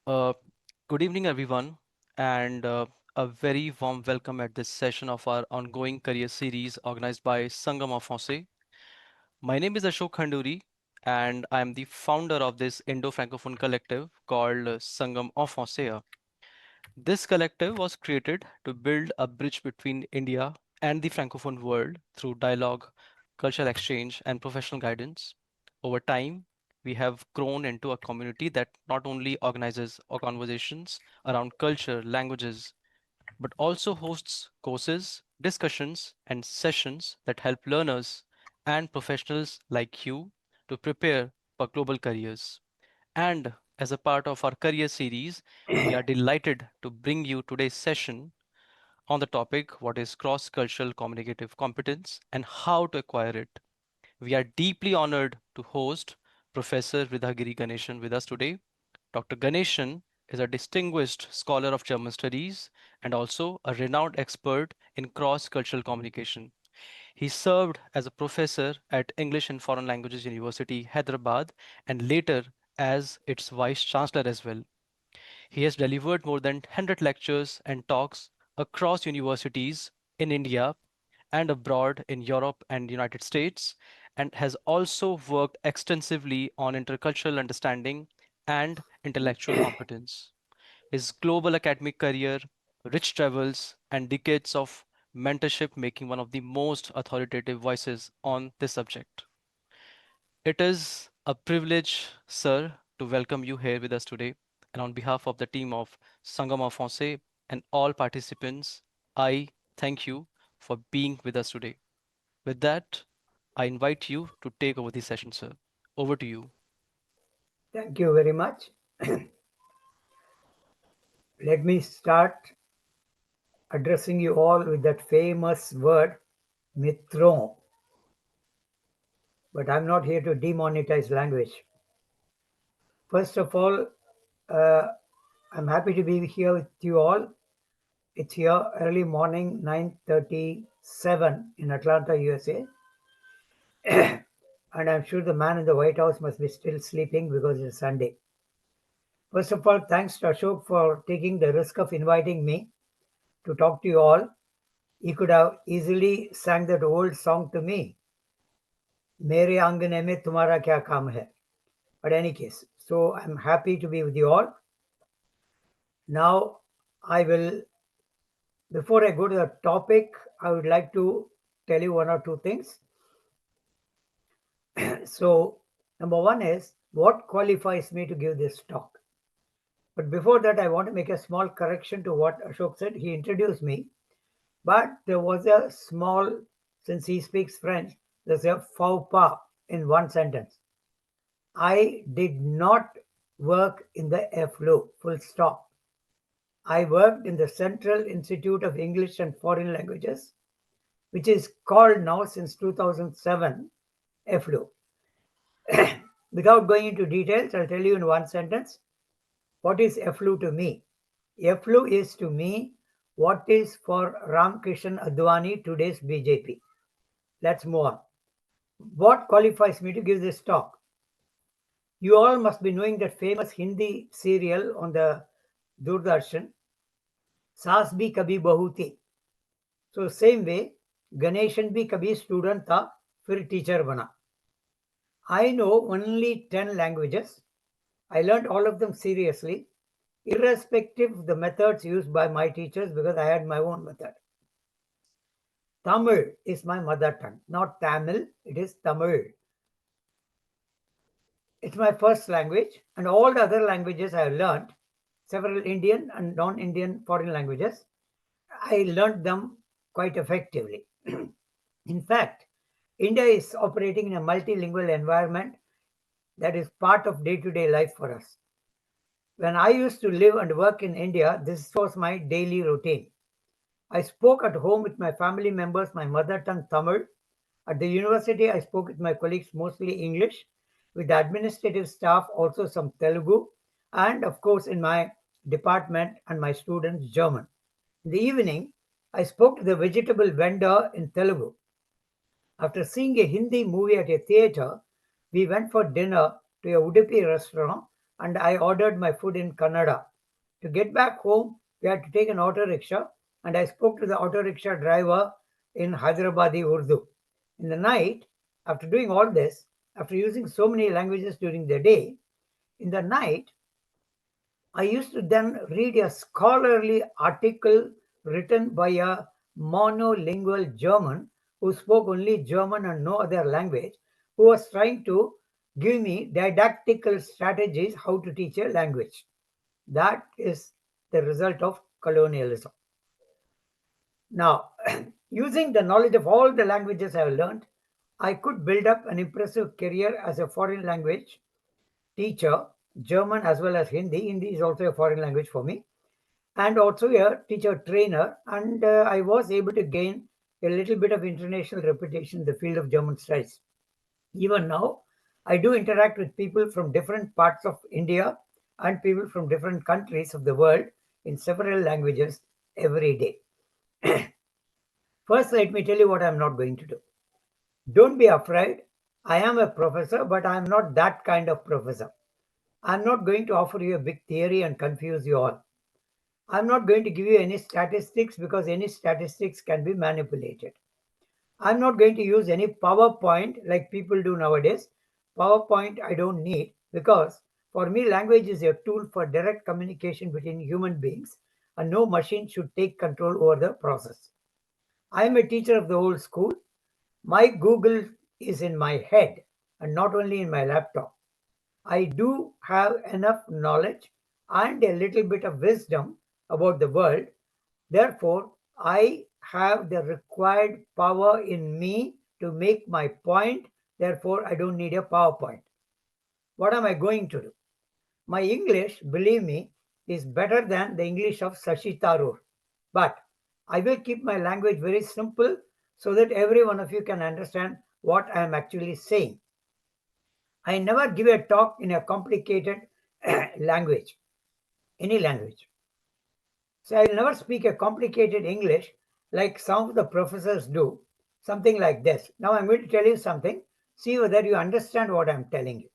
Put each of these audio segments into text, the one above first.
Uh, Good evening, everyone, and a very warm welcome at this session of our ongoing career series organized by Sangam of Français. My name is Ashok Khanduri, and I am the founder of this Indo-Francophone collective called Sangam of Français. This collective was created to build a bridge between India and the Francophone world through dialogue, cultural exchange, and professional guidance. Over time, we have grown into a community that not only organizes our conversations around culture, languages, but also hosts courses, discussions, and sessions that help learners and professionals like you to prepare for global careers. And as a part of our career series, we are delighted to bring you today's session on the topic what is cross cultural communicative competence and how to acquire it. We are deeply honored to host Professor Vidhagiri Ganeshan with us today. Dr. Ganeshan is a distinguished scholar of German studies and also a renowned expert in cross cultural communication. He served as a professor at English and Foreign Languages University, Hyderabad, and later as its vice-chancellor as well. He has delivered more than 100 lectures and talks across universities in India and abroad in Europe and United States, and has also worked extensively on intercultural understanding and intellectual competence. His global academic career, rich travels, and decades of mentorship making one of the most authoritative voices on this subject. It is a privilege, sir, to welcome you here with us today. And on behalf of the team of Sangam of Français and all participants, I thank you for being with us today. With that, I invite you to take over the session, sir. Over to you. Thank you very much. Let me start addressing you all with that famous word, mitron. But I'm not here to demonetize language. First of all, uh, I'm happy to be here with you all. It's here early morning, 9:37 in Atlanta, USA. And I'm sure the man in the White House must be still sleeping because it's Sunday. First of all, thanks to Ashok for taking the risk of inviting me to talk to you all. He could have easily sang that old song to me, मेरे आंगने में तुम्हारा क्या काम है. But any case, so I'm happy to be with you all. Now, I will, before I go to the topic, I would like to tell you one or two things. So, number one is what qualifies me to give this talk. But before that, I want to make a small correction to what Ashok said. He introduced me, but there was a small, since he speaks French, there's a faux pas in one sentence. I did not work in the EFLU, full stop. I worked in the Central Institute of English and Foreign Languages, which is called now since 2007 EFLU. Without going into details, I'll tell you in one sentence what is EFLU to me. EFLU is to me what is for Ramkishan Advani, today's BJP. Let's move on. What qualifies me to give this talk? You all must be knowing that famous Hindi serial on the Doordarshan, Saas Bhi Kabhi Bahu Thi. So same way, Ganeshan bhi kabhi student tha, fir teacher bana. I know only 10 languages. I learned all of them seriously, irrespective of the methods used by my teachers because I had my own method. Tamil is my mother tongue, not Tamil, it is Tamil. It's my first language, and all the other languages I have learned, several Indian and non-Indian foreign languages, I learned them quite effectively. In fact, India is operating in a multilingual environment that is part of day-to-day life for us. When I used to live and work in India, this was my daily routine. I spoke at home with my family members my mother tongue Tamil. At the university, I spoke with my colleagues mostly English, with the administrative staff also some Telugu, and of course in my department and my students German. In the evening, I spoke to the vegetable vendor in Telugu. After seeing a Hindi movie at a theater, we went for dinner to a Udupi restaurant and I ordered my food in Kannada. To get back home, we had to take an auto rickshaw, and I spoke to the auto rickshaw driver in Hyderabadi Urdu. In the night, after doing all this, after using so many languages during the day, in the night, I used to then read a scholarly article written by a monolingual German who spoke only German and no other language, who was trying to give me didactical strategies how to teach a language. That is the result of colonialism. Now, using the knowledge of all the languages I have learned, I could build up an impressive career as a foreign language teacher, German as well as Hindi. Hindi is also a foreign language for me, and also a teacher trainer. And I was able to gain a little bit of international reputation in the field of German studies. Even now, I do interact with people from different parts of India and people from different countries of the world in several languages every day. First, let me tell you what I'm not going to do. Don't be afraid. I am a professor, but I'm not that kind of professor. I'm not going to offer you a big theory and confuse you all. I'm not going to give you any statistics because any statistics can be manipulated. I'm not going to use any PowerPoint like people do nowadays. PowerPoint I don't need because for me, language is a tool for direct communication between human beings, and no machine should take control over the process. I am a teacher of the old school. My Google is in my head and not only in my laptop. I do have enough knowledge and a little bit of wisdom about the world. Therefore, I have the required power in me to make my point. Therefore, I don't need a PowerPoint. What am I going to do? My English, believe me, is better than the English of Sashi Tharoor. But I will keep my language very simple so that every one of you can understand what I am actually saying. I never give a talk in a complicated language, any language. So I will never speak a complicated English like some of the professors do, something like this. Now I'm going to tell you something. See whether you understand what I'm telling you.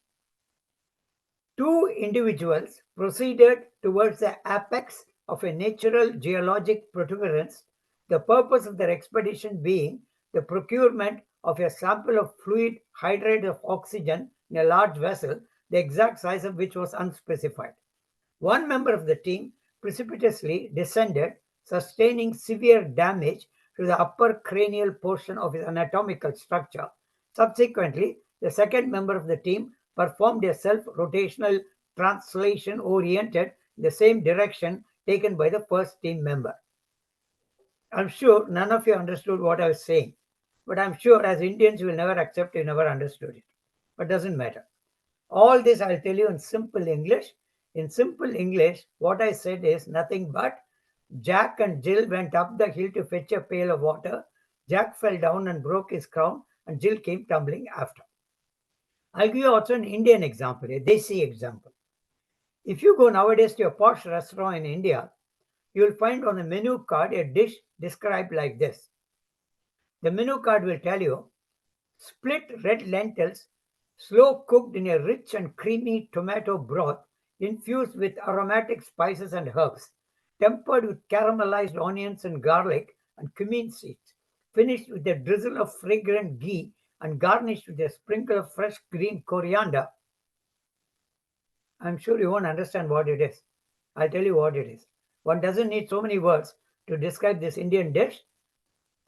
Two individuals proceeded towards the apex of a natural geologic protuberance, the purpose of their expedition being the procurement of a sample of fluid hydrate of oxygen in a large vessel, the exact size of which was unspecified. One member of the team precipitously descended, sustaining severe damage to the upper cranial portion of his anatomical structure. Subsequently, the second member of the team performed a self-rotational translation oriented in the same direction taken by the first team member. I'm sure none of you understood what I was saying, but I'm sure as Indians you will never accept you never understood it. But doesn't matter. All this I'll tell you in simple English. In simple English, what I said is nothing but Jack and Jill went up the hill to fetch a pail of water. Jack fell down and broke his crown, and Jill came tumbling after. I'll give you also an Indian example, a Desi example. If you go nowadays to a posh restaurant in India, you will find on the menu card a dish described like this. The menu card will tell you split red lentils, slow cooked in a rich and creamy tomato broth infused with aromatic spices and herbs, tempered with caramelized onions and garlic and cumin seeds, finished with a drizzle of fragrant ghee and garnished with a sprinkle of fresh green coriander. I'm sure you won't understand what it is. I'll tell you what it is. One doesn't need so many words to describe this Indian dish.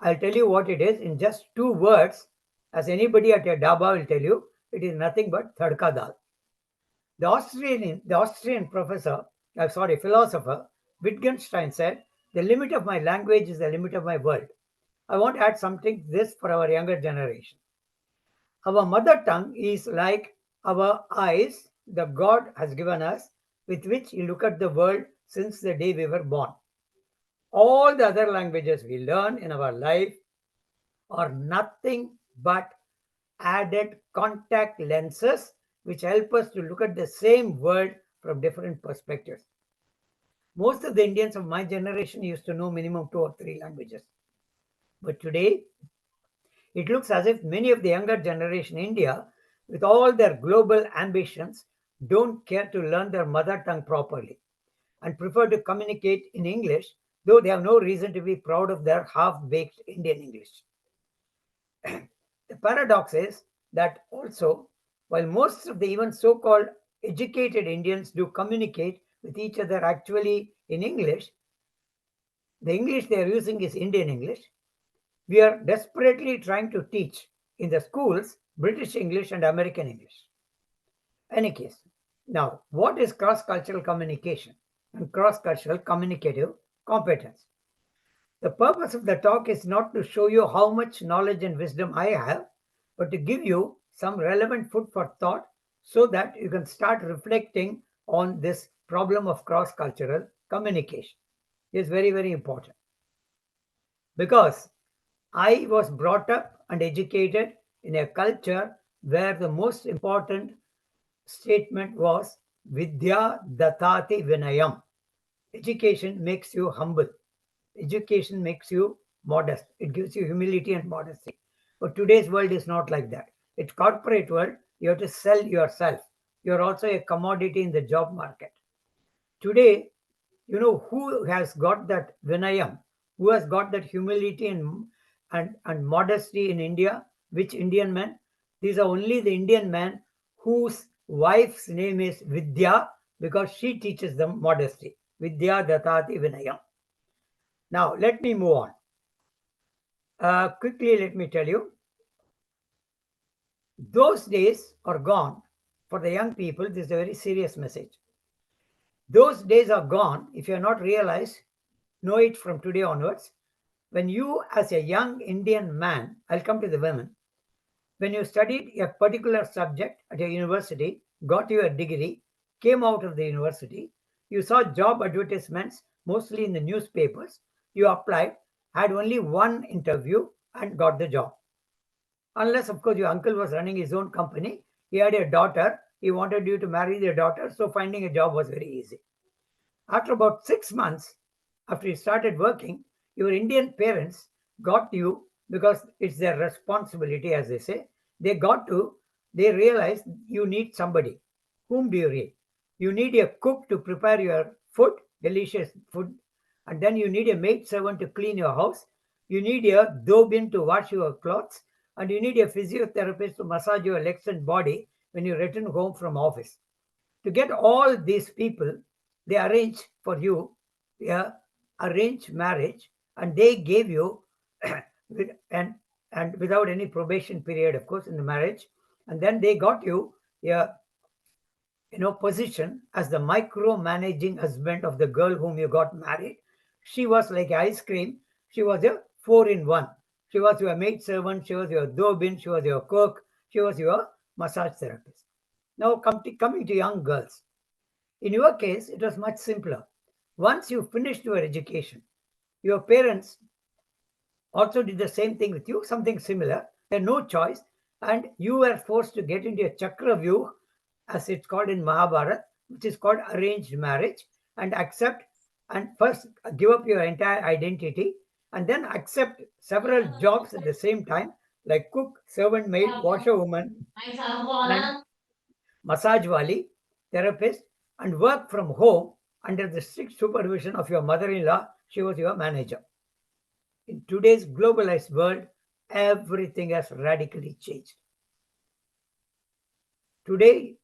I'll tell you what it is in just two words. As anybody at a dhaba will tell you, it is nothing but tadka dal. The Austrian philosopher Wittgenstein said, "The limit of my language is the limit of my world." I want to add something to this for our younger generation. Our mother tongue is like our eyes the God has given us, with which we look at the world since the day we were born. All the other languages we learn in our life are nothing but added contact lenses which help us to look at the same world from different perspectives. Most of the Indians of my generation used to know minimum two or three languages. But today, it looks as if many of the younger generation in India, with all their global ambitions, don't care to learn their mother tongue properly and prefer to communicate in English, though they have no reason to be proud of their half baked Indian English. The paradox is that also, while most of the even so called educated Indians do communicate with each other actually in English, the English they are using is Indian English. We are desperately trying to teach in the schools British English and American English. Any case, now what is cross cultural communication and cross cultural communicative competence? The purpose of the talk is not to show you how much knowledge and wisdom I have, but to give you some relevant food for thought so that you can start reflecting on this problem of cross cultural communication. It is very, very important because I was brought up and educated in a culture where the most important statement was Vidya Datati Vinayam. Education makes you humble. Education makes you modest. It gives you humility and modesty. But today's world is not like that. It's corporate world. You have to sell yourself. You're also a commodity in the job market. Today, you know who has got that Vinayam, who has got that humility and modesty in India? Which Indian man? These are only the Indian men whose wife's name is Vidya because she teaches them modesty. Vidya Datati Vinayam. Now, let me move on. Quickly, let me tell you, those days are gone for the young people. This is a very serious message. Those days are gone. If you have not realized, know it from today onwards. When you, as a young Indian man, I'll come to the women, when you studied a particular subject at a university, got your degree, came out of the university, you saw job advertisements mostly in the newspapers, you applied, had only one interview, and got the job. Unless, of course, your uncle was running his own company, he had a daughter, he wanted you to marry the daughter, so finding a job was very easy. After about 6 months, after you started working, your Indian parents got you because it's their responsibility, as they say. They got to, they realized you need somebody. Whom do you need? You need a cook to prepare your food, delicious food, and then you need a maid servant to clean your house. You need a dobin to wash your clothes, and you need a physiotherapist to massage your legs and body when you return home from office. To get all these people, they arranged for you a arranged marriage, and they gave you with, and without any probation period, of course, in the marriage, and then they got you a position as the micromanaging husband of the girl whom you got married. She was like ice cream. She was a four in one. She was your maid servant. She was your dobin. She was your cook. She was your massage therapist. Now, coming to young girls. In your case, it was much simpler. Once you finished your education, your parents also did the same thing with you, something similar. They had no choice, and you were forced to get into a chakra view, as it's called in Mahabharata, which is called arranged marriage, and accept and first give up your entire identity and then accept several jobs at the same time, like cook, servant maid, washerwoman, and massage wali, therapist, and work from home under the strict supervision of your mother in law. She was your manager. In today's globalized world, everything has radically changed. Today,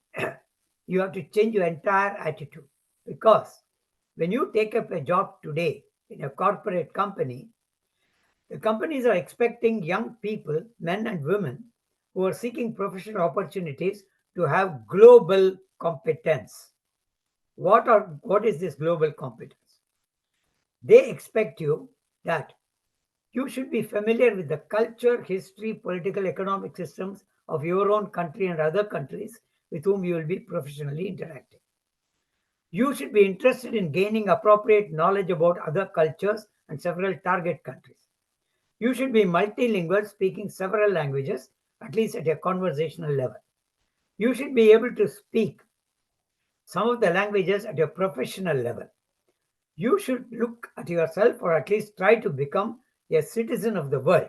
you have to change your entire attitude because when you take up a job today in a corporate company, the companies are expecting young people, men and women, who are seeking professional opportunities to have global competence. What is this global competence? They expect you that you should be familiar with the culture, history, political, economic systems of your own country and other countries with whom you will be professionally interacting. You should be interested in gaining appropriate knowledge about other cultures and several target countries. You should be multilingual, speaking several languages, at least at a conversational level. You should be able to speak some of the languages at a professional level. You should look at yourself or at least try to become a citizen of the world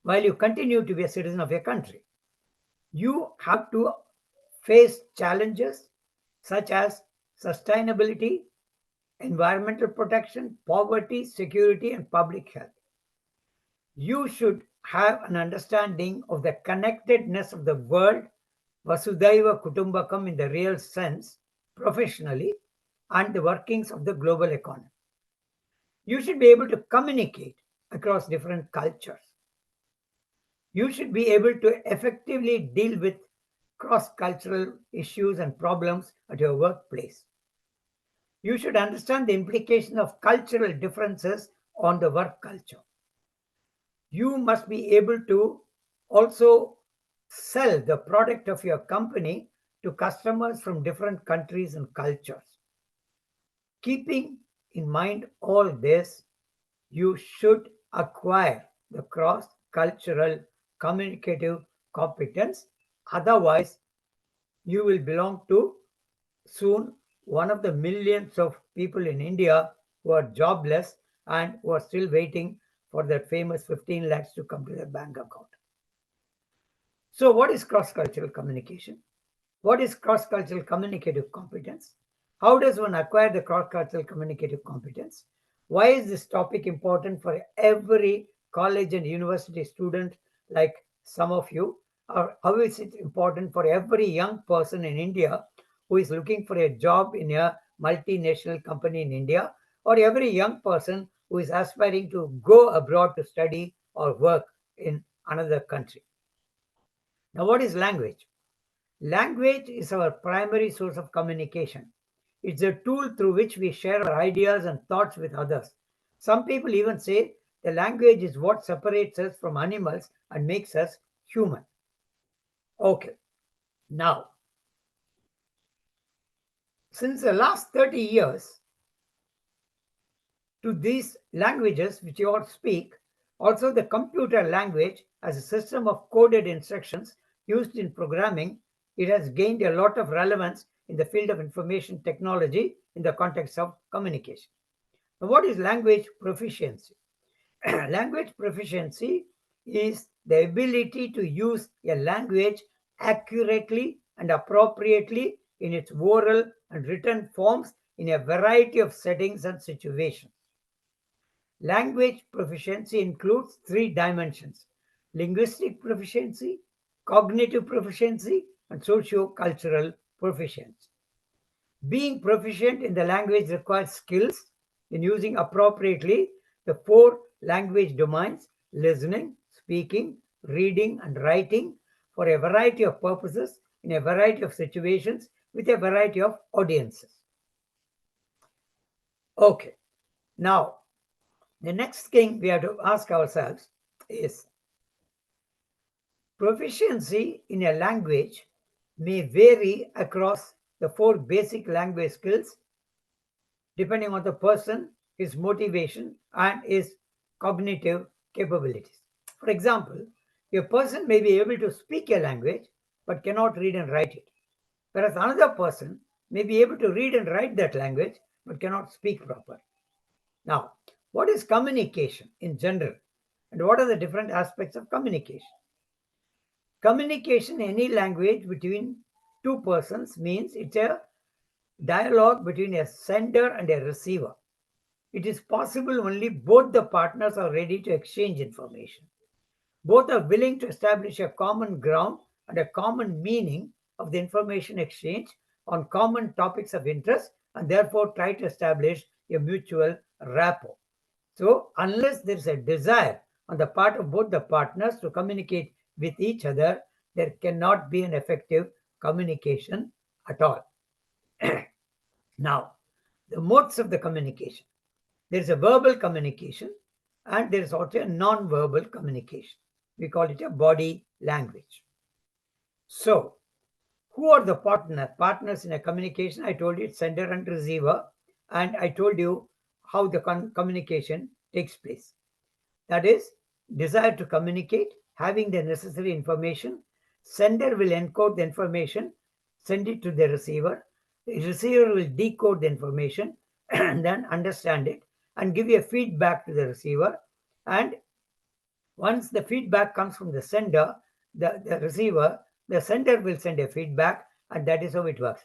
while you continue to be a citizen of your country. You have to face challenges such as sustainability, environmental protection, poverty, security, and public health. You should have an understanding of the connectedness of the world, Vasudhaiva Kutumbakam in the real sense, professionally, and the workings of the global economy. You should be able to communicate across different cultures. You should be able to effectively deal with cross cultural issues and problems at your workplace. You should understand the implication of cultural differences on the work culture. You must be able to also sell the product of your company to customers from different countries and cultures. Keeping in mind all this, you should acquire the cross cultural communicative competence. Otherwise, you will belong to soon one of the millions of people in India who are jobless and who are still waiting for that famous 15 lakhs to come to their bank account. So, what is cross cultural communication? What is cross cultural communicative competence? How does one acquire the cross cultural communicative competence? Why is this topic important for every college and university student like some of you? Or how is it important for every young person in India who is looking for a job in a multinational company in India, or every young person who is aspiring to go abroad to study or work in another country? Now, what is language? Language is our primary source of communication. It's a tool through which we share our ideas and thoughts with others. Some people even say the language is what separates us from animals and makes us human. Okay, now, since the last 30 years, to these languages which you all speak, also the computer language as a system of coded instructions used in programming, it has gained a lot of relevance in the field of information technology in the context of communication. Now, what is language proficiency? Language proficiency is the ability to use a language accurately and appropriately in its oral and written forms in a variety of settings and situations. Language proficiency includes three dimensions: linguistic proficiency, cognitive proficiency, and socio-cultural proficiency. Being proficient in the language requires skills in using appropriately the four language domains: listening, speaking, reading, and writing for a variety of purposes in a variety of situations with a variety of audiences. Okay, now the next thing we have to ask ourselves is proficiency in a language may vary across the four basic language skills depending on the person, his motivation, and his cognitive capabilities. For example, a person may be able to speak a language but cannot read and write it, whereas another person may be able to read and write that language but cannot speak properly. Now, what is communication in general, and what are the different aspects of communication? Communication in any language between two persons means it's a dialogue between a sender and a receiver. It is possible only both the partners are ready to exchange information. Both are willing to establish a common ground and a common meaning of the information exchange on common topics of interest, and therefore try to establish a mutual rapport. So, unless there is a desire on the part of both the partners to communicate with each other, there cannot be an effective communication at all. Now, the modes of the communication. There is a verbal communication and there is also a non-verbal communication. We call it a body language. So, who are the partners in a communication? I told you it's sender and receiver, and I told you how the communication takes place. That is, desire to communicate, having the necessary information. Sender will encode the information, send it to the receiver. The receiver will decode the information and then understand it and give a feedback to the receiver. And once the feedback comes from the sender, the receiver, the sender will send a feedback and that is how it works.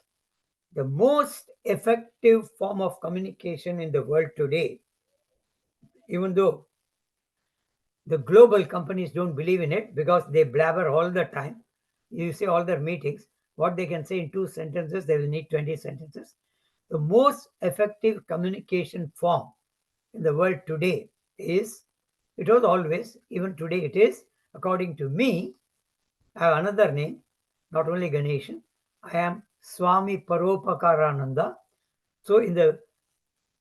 The most effective form of communication in the world today, even though the global companies don't believe in it because they blabber all the time. You see all their meetings, what they can say in 2 sentences, they will need 20 sentences. The most effective communication form in the world today is, it was always, even today it is, according to me, I have another name, not only Ganeshan, I am Swami Parupakarananda. So, in the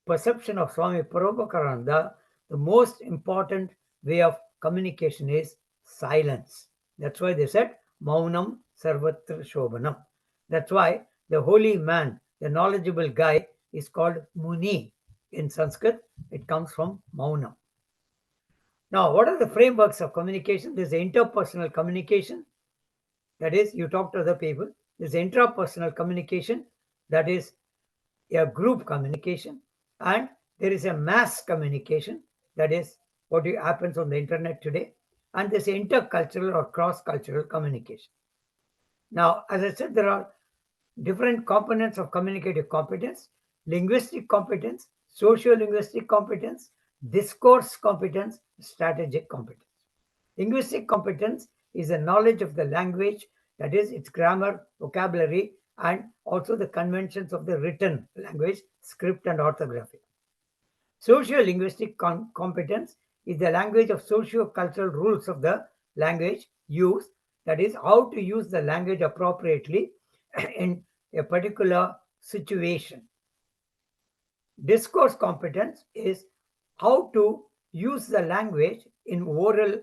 perception of Swami Prabhupada, the most important way of communication is silence. That's why they said Maunam Sarvatra Shobhanam. That's why the holy man, the knowledgeable guy, is called Muni. In Sanskrit, it comes from Maunam. Now, what are the frameworks of communication? There's interpersonal communication, that is, you talk to other people. There's intrapersonal communication, that is, a group communication, and there is a mass communication, that is what happens on the internet today, and there's intercultural or cross-cultural communication. Now, as I said, there are different components of communicative competence: linguistic competence, socio-linguistic competence, discourse competence, strategic competence. Linguistic competence is a knowledge of the language, that is, its grammar, vocabulary, and also the conventions of the written language, script, and orthography. Socio-linguistic competence is the language of socio-cultural rules of the language use, that is, how to use the language appropriately in a particular situation. Discourse competence is how to use the language in oral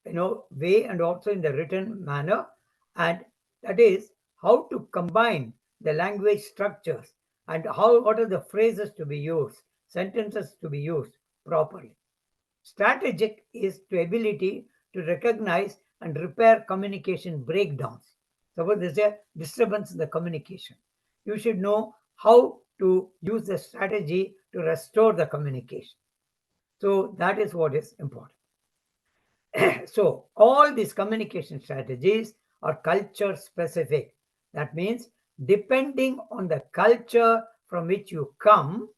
way and also in the written manner, and that is how to combine the language structures and what are the phrases to be used, sentences to be used properly. Strategic is the ability to recognize and repair communication breakdowns. Suppose there's a disturbance in the communication, you should know how to use the strategy to restore the communication. So that is what is important. So all these communication strategies are culture specific. That means depending on the culture from which you come,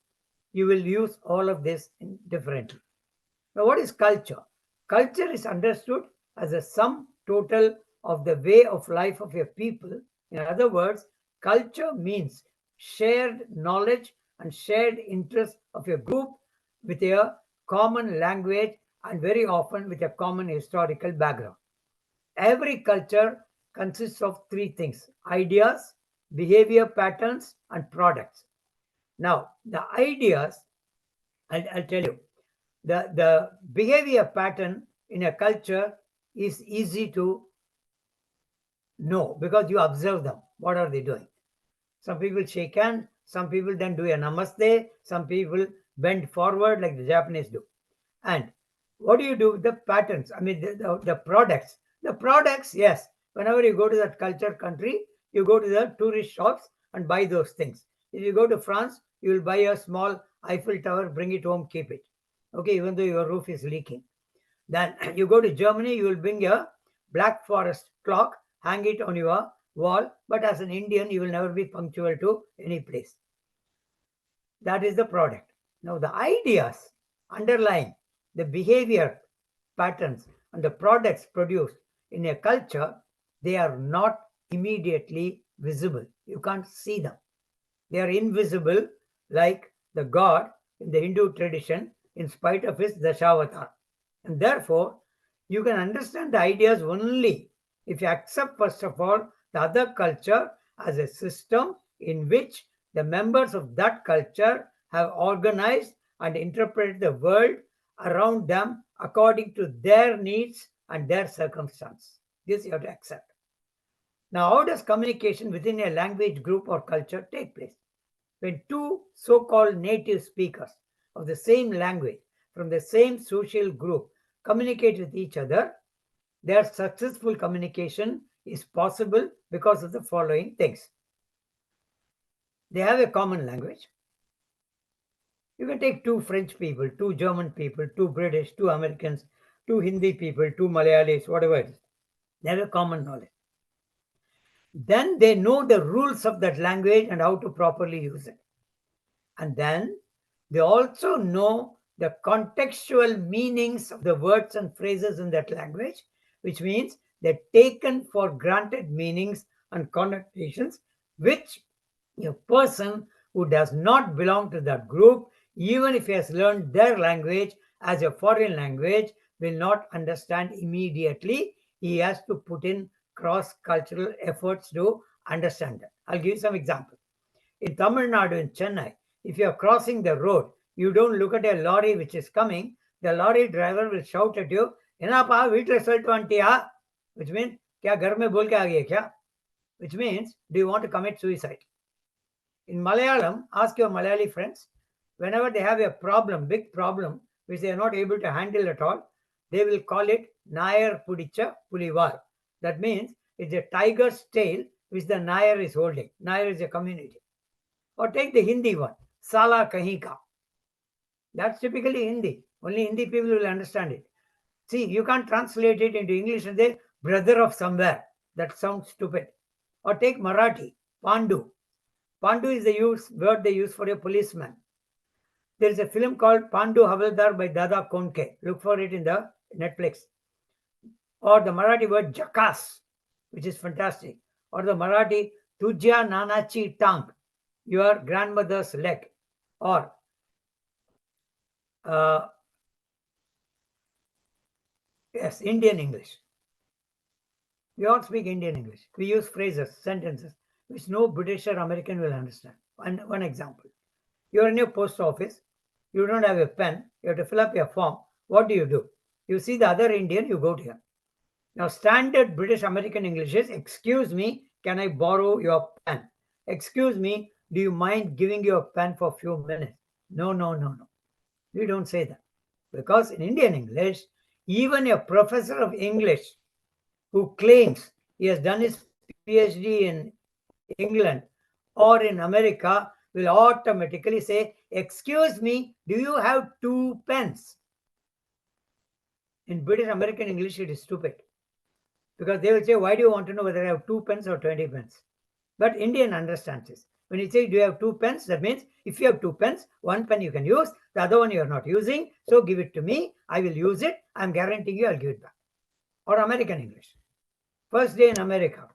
you will use all of this differently. Now, what is culture? Culture is understood as a sum total of the way of life of a people. In other words, culture means shared knowledge and shared interest of a group with a common language and very often with a common historical background. Every culture consists of three things: ideas, behavior patterns, and products. Now, the ideas, I'll tell you, the behavior pattern in a culture is easy to know because you observe them. What are they doing? Some people shake hands, some people then do a namaste, some people bend forward like the Japanese do. And what do you do with the patterns? I mean, the products. The products, yes. Whenever you go to that culture country, you go to the tourist shops and buy those things. If you go to France, you will buy a small Eiffel Tower, bring it home, keep it. Okay, even though your roof is leaking. Then you go to Germany, you will bring a Black Forest clock, hang it on your wall. But as an Indian, you will never be punctual to any place. That is the product. Now, the ideas underlying the behavior patterns and the products produced in a culture, they are not immediately visible. You can't see them. They are invisible, like the god in the Hindu tradition, in spite of his Dashavatar. And therefore, you can understand the ideas only if you accept, first of all, the other culture as a system in which the members of that culture have organized and interpreted the world around them according to their needs and their circumstance. This you have to accept. Now, how does communication within a language group or culture take place? When two so-called native speakers of the same language from the same social group communicate with each other, their successful communication is possible because of the following things. They have a common language. You can take two French people, two German people, two British, two Americans, two Hindi people, two Malayalis, whatever it is. They have a common knowledge. Then they know the rules of that language and how to properly use it. And then they also know the contextual meanings of the words and phrases in that language, which means they're taken for granted meanings and connotations, which a person who does not belong to that group, even if he has learned their language as a foreign language, will not understand immediately. He has to put in cross cultural efforts to understand that. I'll give you some examples. In Tamil Nadu, in Chennai, if you are crossing the road, you don't look at a lorry which is coming, the lorry driver will shout at you, "Enapa, வீட்டுல சொல்லிட்டு வந்துட்டியா?" Which means, "क्या घर में बोल के आ गई है क्या?" Which means, "Do you want to commit suicide?" In Malayalam, ask your Malayali friends, whenever they have a problem, big problem, which they are not able to handle at all, they will call it Nayar Pudicha Pulivar. That means it's a tiger's tail which the Nayar is holding. Nayar is a community. Or take the Hindi one, Sala Kahi Ka. That's typically Hindi. Only Hindi people will understand it. See, you can't translate it into English and say, brother of somewhere. That sounds stupid. Or take Marathi, Pandu. Pandu is the word they use for a policeman. There is a film called Pandu Havildar by Dada Konke. Look for it in the Netflix. Or the Marathi word Jakas, which is fantastic. Or the Marathi Tujya Nanachi Tang, your grandmother's leg. Or uh, yes, Indian English. We all speak Indian English. We use phrases, sentences, which no British or American will understand. One example. You're in your post office. You don't have a pen. You have to fill up your form. What do? You see the other Indian, you go to him. Now, standard British American English is, "Excuse me, can I borrow your pen? Excuse me, do you mind giving your pen for a few minutes?" No, no, no, no. We don't say that. Because in Indian English, even a professor of English who claims he has done his PhD in England or in America will automatically say, "Excuse me, do you have 2 pens?" In British American English, it is stupid. Because they will say, "Why do you want to know whether I have 2 pens or 20 pens?" But Indian understands this. When you say, "Do you have 2 pens?" that means if you have 2 pens, 1 pen you can use, the other one you are not using, so give it to me, I will use it, I'm guaranteeing you I'll give it back. Or American English. First day in America,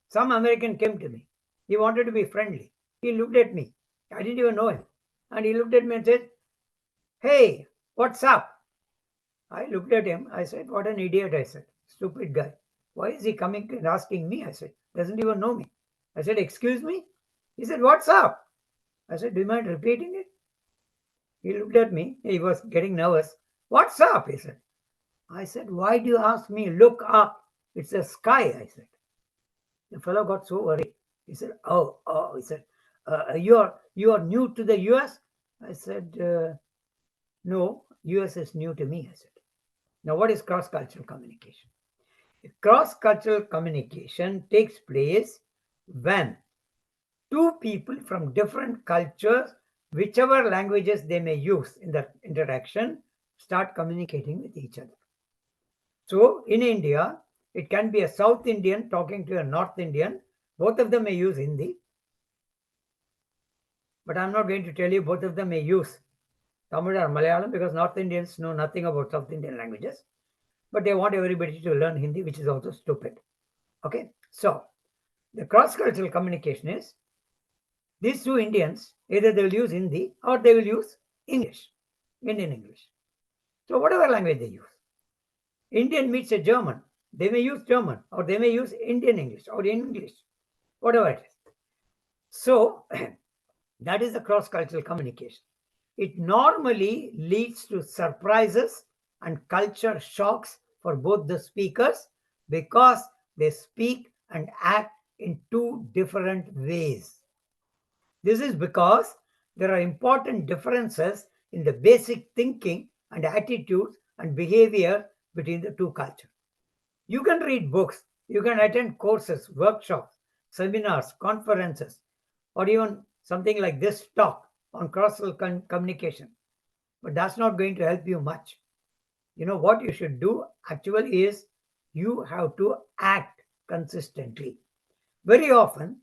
some American came to me. He wanted to be friendly. He looked at me. I didn't even know him. And he looked at me and said, "Hey, what's up?" I looked at him. I said, "What an idiot," I said. "Stupid guy. Why is he coming and asking me?" I said, "Doesn't even know me." I said, "Excuse me?" He said, "What's up?" I said, "Do you mind repeating it?" He looked at me. He was getting nervous. "What's up?" he said. I said, "Why do you ask me? Look up. It's the sky," I said. The fellow got so worried. He said, "Oh," he said, you are new to the US?" I said, "No, US is new to me," I said. Now, what is cross-cultural communication? Cross-cultural communication takes place when two people from different cultures, whichever languages they may use in the interaction, start communicating with each other. So in India, it can be a South Indian talking to a North Indian. Both of them may use Hindi. But I'm not going to tell you both of them may use Tamil or Malayalam because North Indians know nothing about South Indian languages. But they want everybody to learn Hindi, which is also stupid. Okay, so the cross-cultural communication is these two Indians, either they will use Hindi or they will use English, Indian English. So whatever language they use. Indian meets a German, they may use German or they may use Indian English or English, whatever it is. So that is the cross-cultural communication. It normally leads to surprises and culture shocks for both the speakers because they speak and act in two different ways. This is because there are important differences in the basic thinking and attitudes and behavior between the two cultures. You can read books, you can attend courses, workshops, seminars, conferences, or even something like this talk on cross-cultural communication. But that's not going to help you much. You know what you should do actually is you have to act consistently. Very often,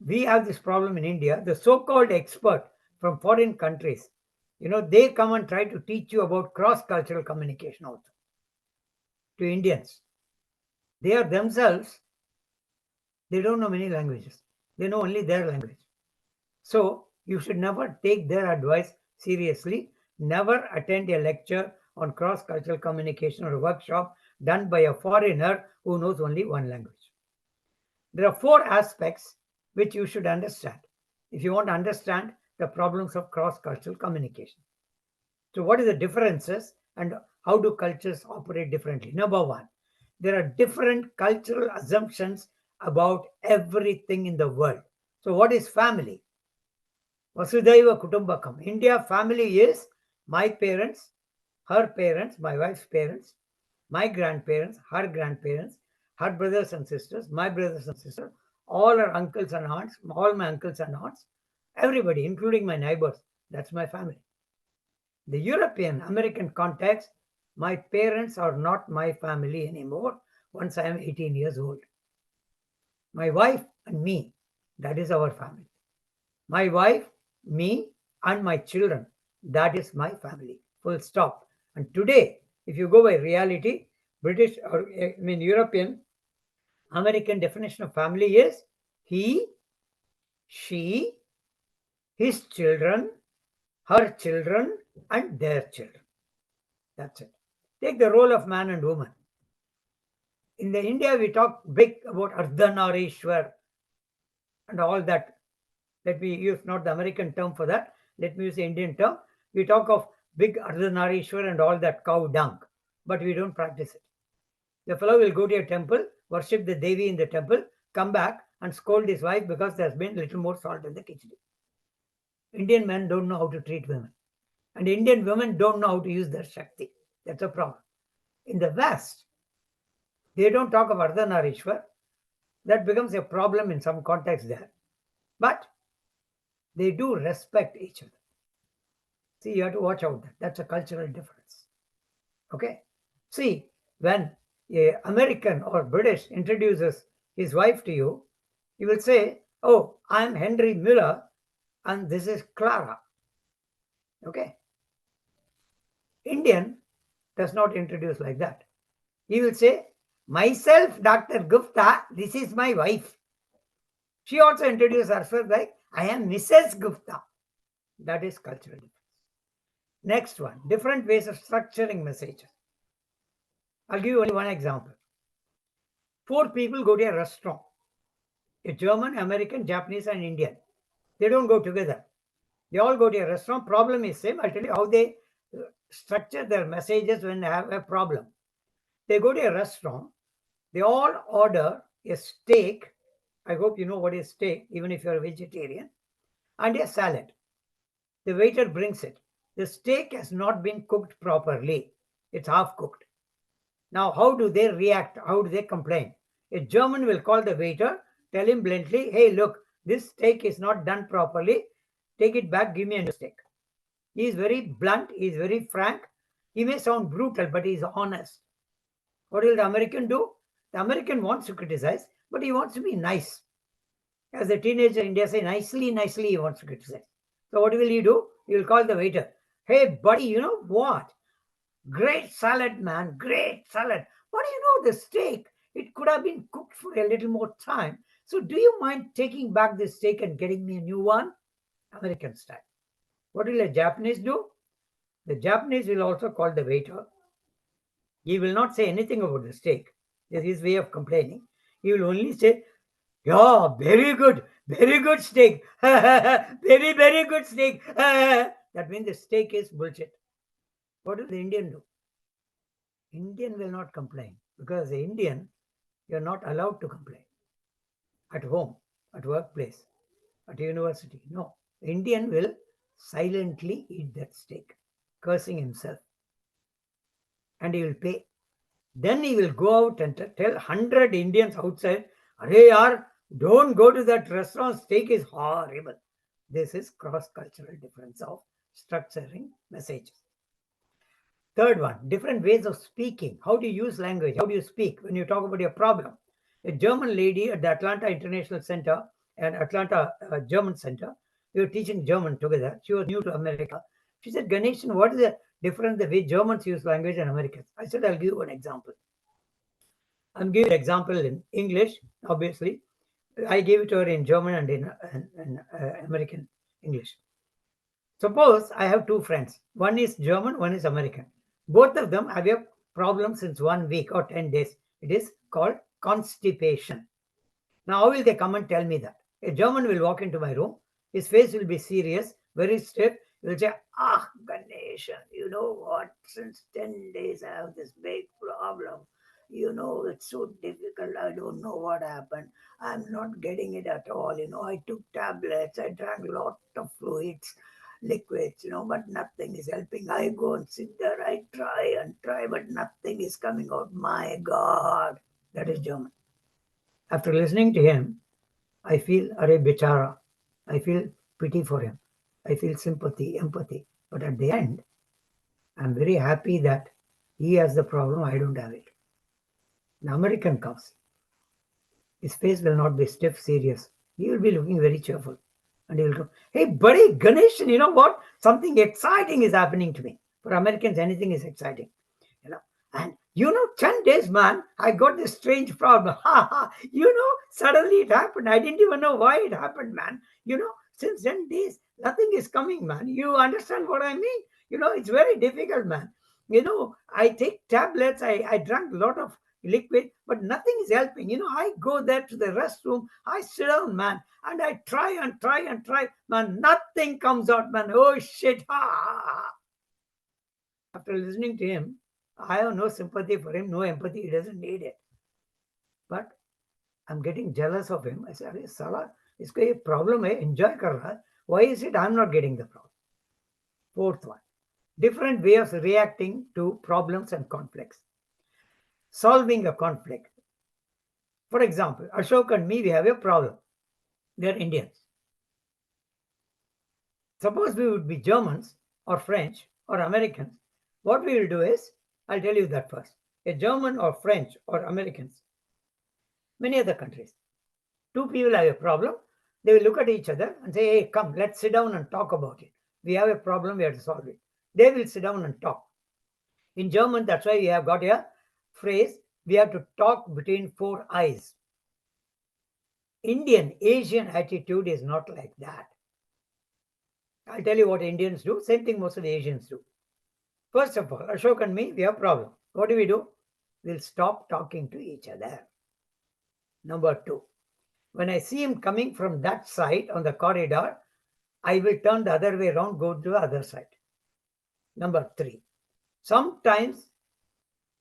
we have this problem in India. The so-called expert from foreign countries, they come and try to teach you about cross-cultural communication also to Indians. They are themselves, they don't know many languages. They know only their language. So you should never take their advice seriously. Never attend a lecture on cross-cultural communication or a workshop done by a foreigner who knows only one language. There are four aspects which you should understand if you want to understand the problems of cross-cultural communication. So what are the differences and how do cultures operate differently? Number one, there are different cultural assumptions about everything in the world. So what is family? Vasudhaiva Kutumbakam. India family is my parents, her parents, my wife's parents, my grandparents, her brothers and sisters, my brothers and sisters, all our uncles and aunts, all my uncles and aunts, everybody, including my neighbors. That's my family. The European American context, my parents are not my family anymore once I am 18 years old. My wife and me, that is our family. My wife, me, and my children, that is my family. Full stop. And today, if you go by reality, British or European American definition of family is he, she, his children, her children, and their children. That's it. Take the role of man and woman. In the India, we talk big about Ardhanarishwar and all that. Let me use not the American term for that. Let me use the Indian term. We talk of big Ardhanarishwar and all that cow dung, but we don't practice it. The fellow will go to a temple, worship the Devi in the temple, come back and scold his wife because there's been little more salt in the kitchen. Indian men don't know how to treat women. And Indian women don't know how to use their Shakti. That's a problem. In the West, they don't talk of Ardhanarishwar. That becomes a problem in some context there. But they do respect each other. See, you have to watch out that. That's a cultural difference. Okay? See, when a American or British introduces his wife to you, he will say, "Oh, I'm Henry Miller and this is Clara." Okay? Indian does not introduce like that. He will say, "Myself, Dr. Gupta, this is my wife." She also introduces herself like, "I am Mrs. Gupta." That is cultural difference. Next one, different ways of structuring messages. I'll give you only one example. Four people go to a restaurant. A German, American, Japanese, and Indian. They don't go together. They all go to a restaurant. Problem is same. I'll tell you how they structure their messages when they have a problem. They go to a restaurant. They all order a steak. I hope you know what is steak, even if you're a vegetarian, and a salad. The waiter brings it. The steak has not been cooked properly. It's half cooked. Now, how do they react? How do they complain? A German will call the waiter, tell him bluntly, "Hey, look, this steak is not done properly. Take it back, give me a new steak." He is very blunt, he is very frank. He may sound brutal, but he is honest. What will the American do? The American wants to criticize, but he wants to be nice. As a teenager in India, say nicely, nicely, he wants to criticize. So what will he do? He will call the waiter. "Hey, buddy, you know what? Great salad, man, great salad. But you know the steak, it could have been cooked for a little more time. So do you mind taking back the steak and getting me a new one?" American style. What will a Japanese do? The Japanese will also call the waiter. He will not say anything about the steak. This is his way of complaining. He will only say, "Yeah, very good steak. Very, very good steak." That means the steak is bullshit. What will the Indian do? Indian will not complain because the Indian, you're not allowed to complain at home, at workplace, at university. No, the Indian will silently eat that steak, cursing himself, and he will pay. Then he will go out and tell 100 Indians outside, "Arey yaar, don't go to that restaurant. Steak is horrible." This is cross-cultural difference of structuring messages. Third one, different ways of speaking. How do you use language? How do you speak when you talk about your problem? A German lady at the Atlanta International Center and Atlanta German Center, we were teaching German together. She was new to America. She said, Ganeshan, what is the difference the way Germans use language and Americans? I said, I'll give you an example. I'm giving an example in English, obviously. I gave it to her in German and in American English. Suppose I have two friends. One is German, one is American. Both of them have a problem since 1 week or 10 days. It is called constipation. Now, how will they come and tell me that? A German will walk into my room. His face will be serious, very stiff. He will say, Ah, Ganeshan, you know what? Since 10 days, I have this big problem. You know, it's so difficult. I don't know what happened. I'm not getting it at all. You know, I took tablets. I drank a lot of fluids, liquids, but nothing is helping. I go and sit there. I try and try, but nothing is coming out. My God. That is German. After listening to him, I feel Are Bichara. I feel pity for him. I feel sympathy, empathy. But at the end, I'm very happy that he has the problem, I don't have it. An American comes. His face will not be stiff, serious. He will be looking very cheerful. And he will go, Hey, buddy, Ganeshan, you know what? Something exciting is happening to me. For Americans, anything is exciting. you know. And 10 days, man, I got this strange problem. Ha ha. Suddenly it happened. I didn't even know why it happened, man. Since 10 days, nothing is coming, man. You understand what I mean? It's very difficult, man. I take tablets, I drank a lot of liquid, but nothing is helping. I go there to the restroom, I sit down, man, and I try and try and try, man. Nothing comes out, man. Oh shit. Ha ha ha. After listening to him, I have no sympathy for him, no empathy. He doesn't need it. But I'm getting jealous of him. I said, Arey Salah, इसको ये problem है, enjoy कर रहा है. Why is it I'm not getting the problem? Fourth one, different way of reacting to problems and conflicts. Solving a conflict. For example, Ashok and me, we have a problem. We are Indians. Suppose we would be Germans or French or Americans. What we will do is, I'll tell you that first. A German or French or Americans, many other countries, two people have a problem. They will look at each other and say, Hey, come, let's sit down and talk about it. We have a problem, we have to solve it. They will sit down and talk. In German, that's why we have got a phrase, we have to talk between four eyes. Indian, Asian attitude is not like that. I'll tell you what Indians do. Same thing most of the Asians do. First of all, Ashok and me, we have a problem. What do? We'll stop talking to each other. Number two, when I see him coming from that side on the corridor, I will turn the other way around, go to the other side. Number three, sometimes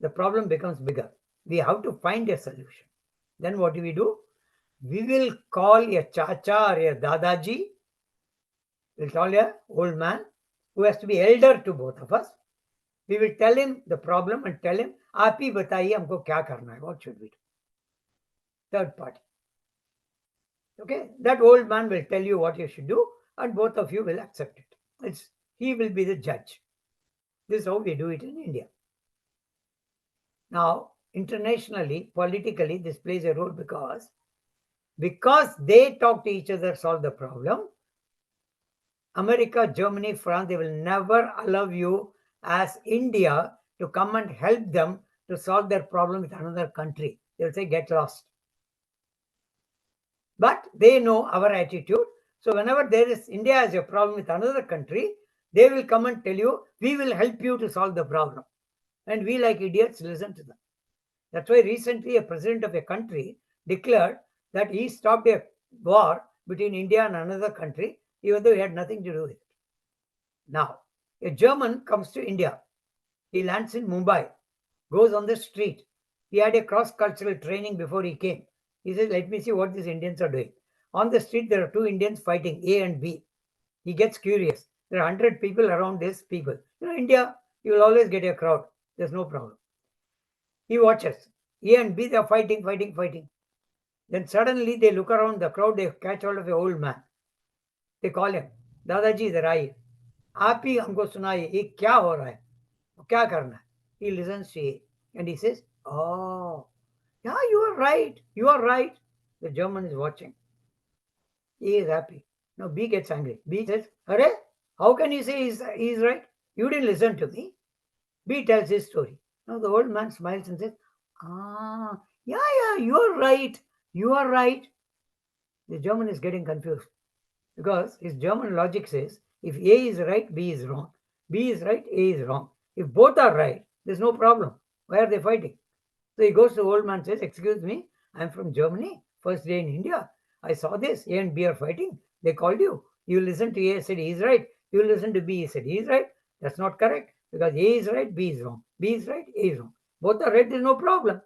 the problem becomes bigger. We have to find a solution. Then what do? We will call a chacha or a dadaji. We'll call a old man who has to be elder to both of us. We will tell him the problem and tell him, आप ही बताइए हमको क्या करना है, what should we do? Third party. Okay, that old man will tell you what you should do and both of you will accept it. He will be the judge. This is how we do it in India. Now, internationally, politically, this plays a role because they talk to each other, solve the problem. America, Germany, France, they will never allow you as India to come and help them to solve their problem with another country. They will say, get lost. But they know our attitude. So whenever India has a problem with another country, they will come and tell you, we will help you to solve the problem. And we like idiots listen to them. That's why recently a president of a country declared that he stopped a war between India and another country, even though he had nothing to do with it. Now, a German comes to India. He lands in Mumbai, goes on the street. He had a cross-cultural training before he came. He says, let me see what these Indians are doing. On the street, there are two Indians fighting, A and B. He gets curious. There are 100 people around these people. India, you will always get a crowd. There's no problem. He watches. A and B, they are fighting. Then suddenly they look around the crowd, they catch hold of an old man. They call him, Dadaji, इधर आइए. आप ही हमको सुनाइए, ये क्या हो रहा है? क्या करना है? He listens to it and he says, oh, Yeah, you are right. You are right. The German is watching. He is happy. Now B gets angry. B says, Hare, how can you say he's right? You didn't listen to me. B tells his story. Now the old man smiles and says, Ah, yeah, you are right. You are right. The German is getting confused because his German logic says if A is right, B is wrong. B is right, A is wrong. If both are right, there's no problem. Why are they fighting? So he goes to the old man and says, Excuse me, I'm from Germany, first day in India. I saw this, A and B are fighting. They called you. You listen to A, said he is right. You listen to B, he said he is right. That's not correct because A is right, B is wrong. B is right, A is wrong. Both are right, there's no problem.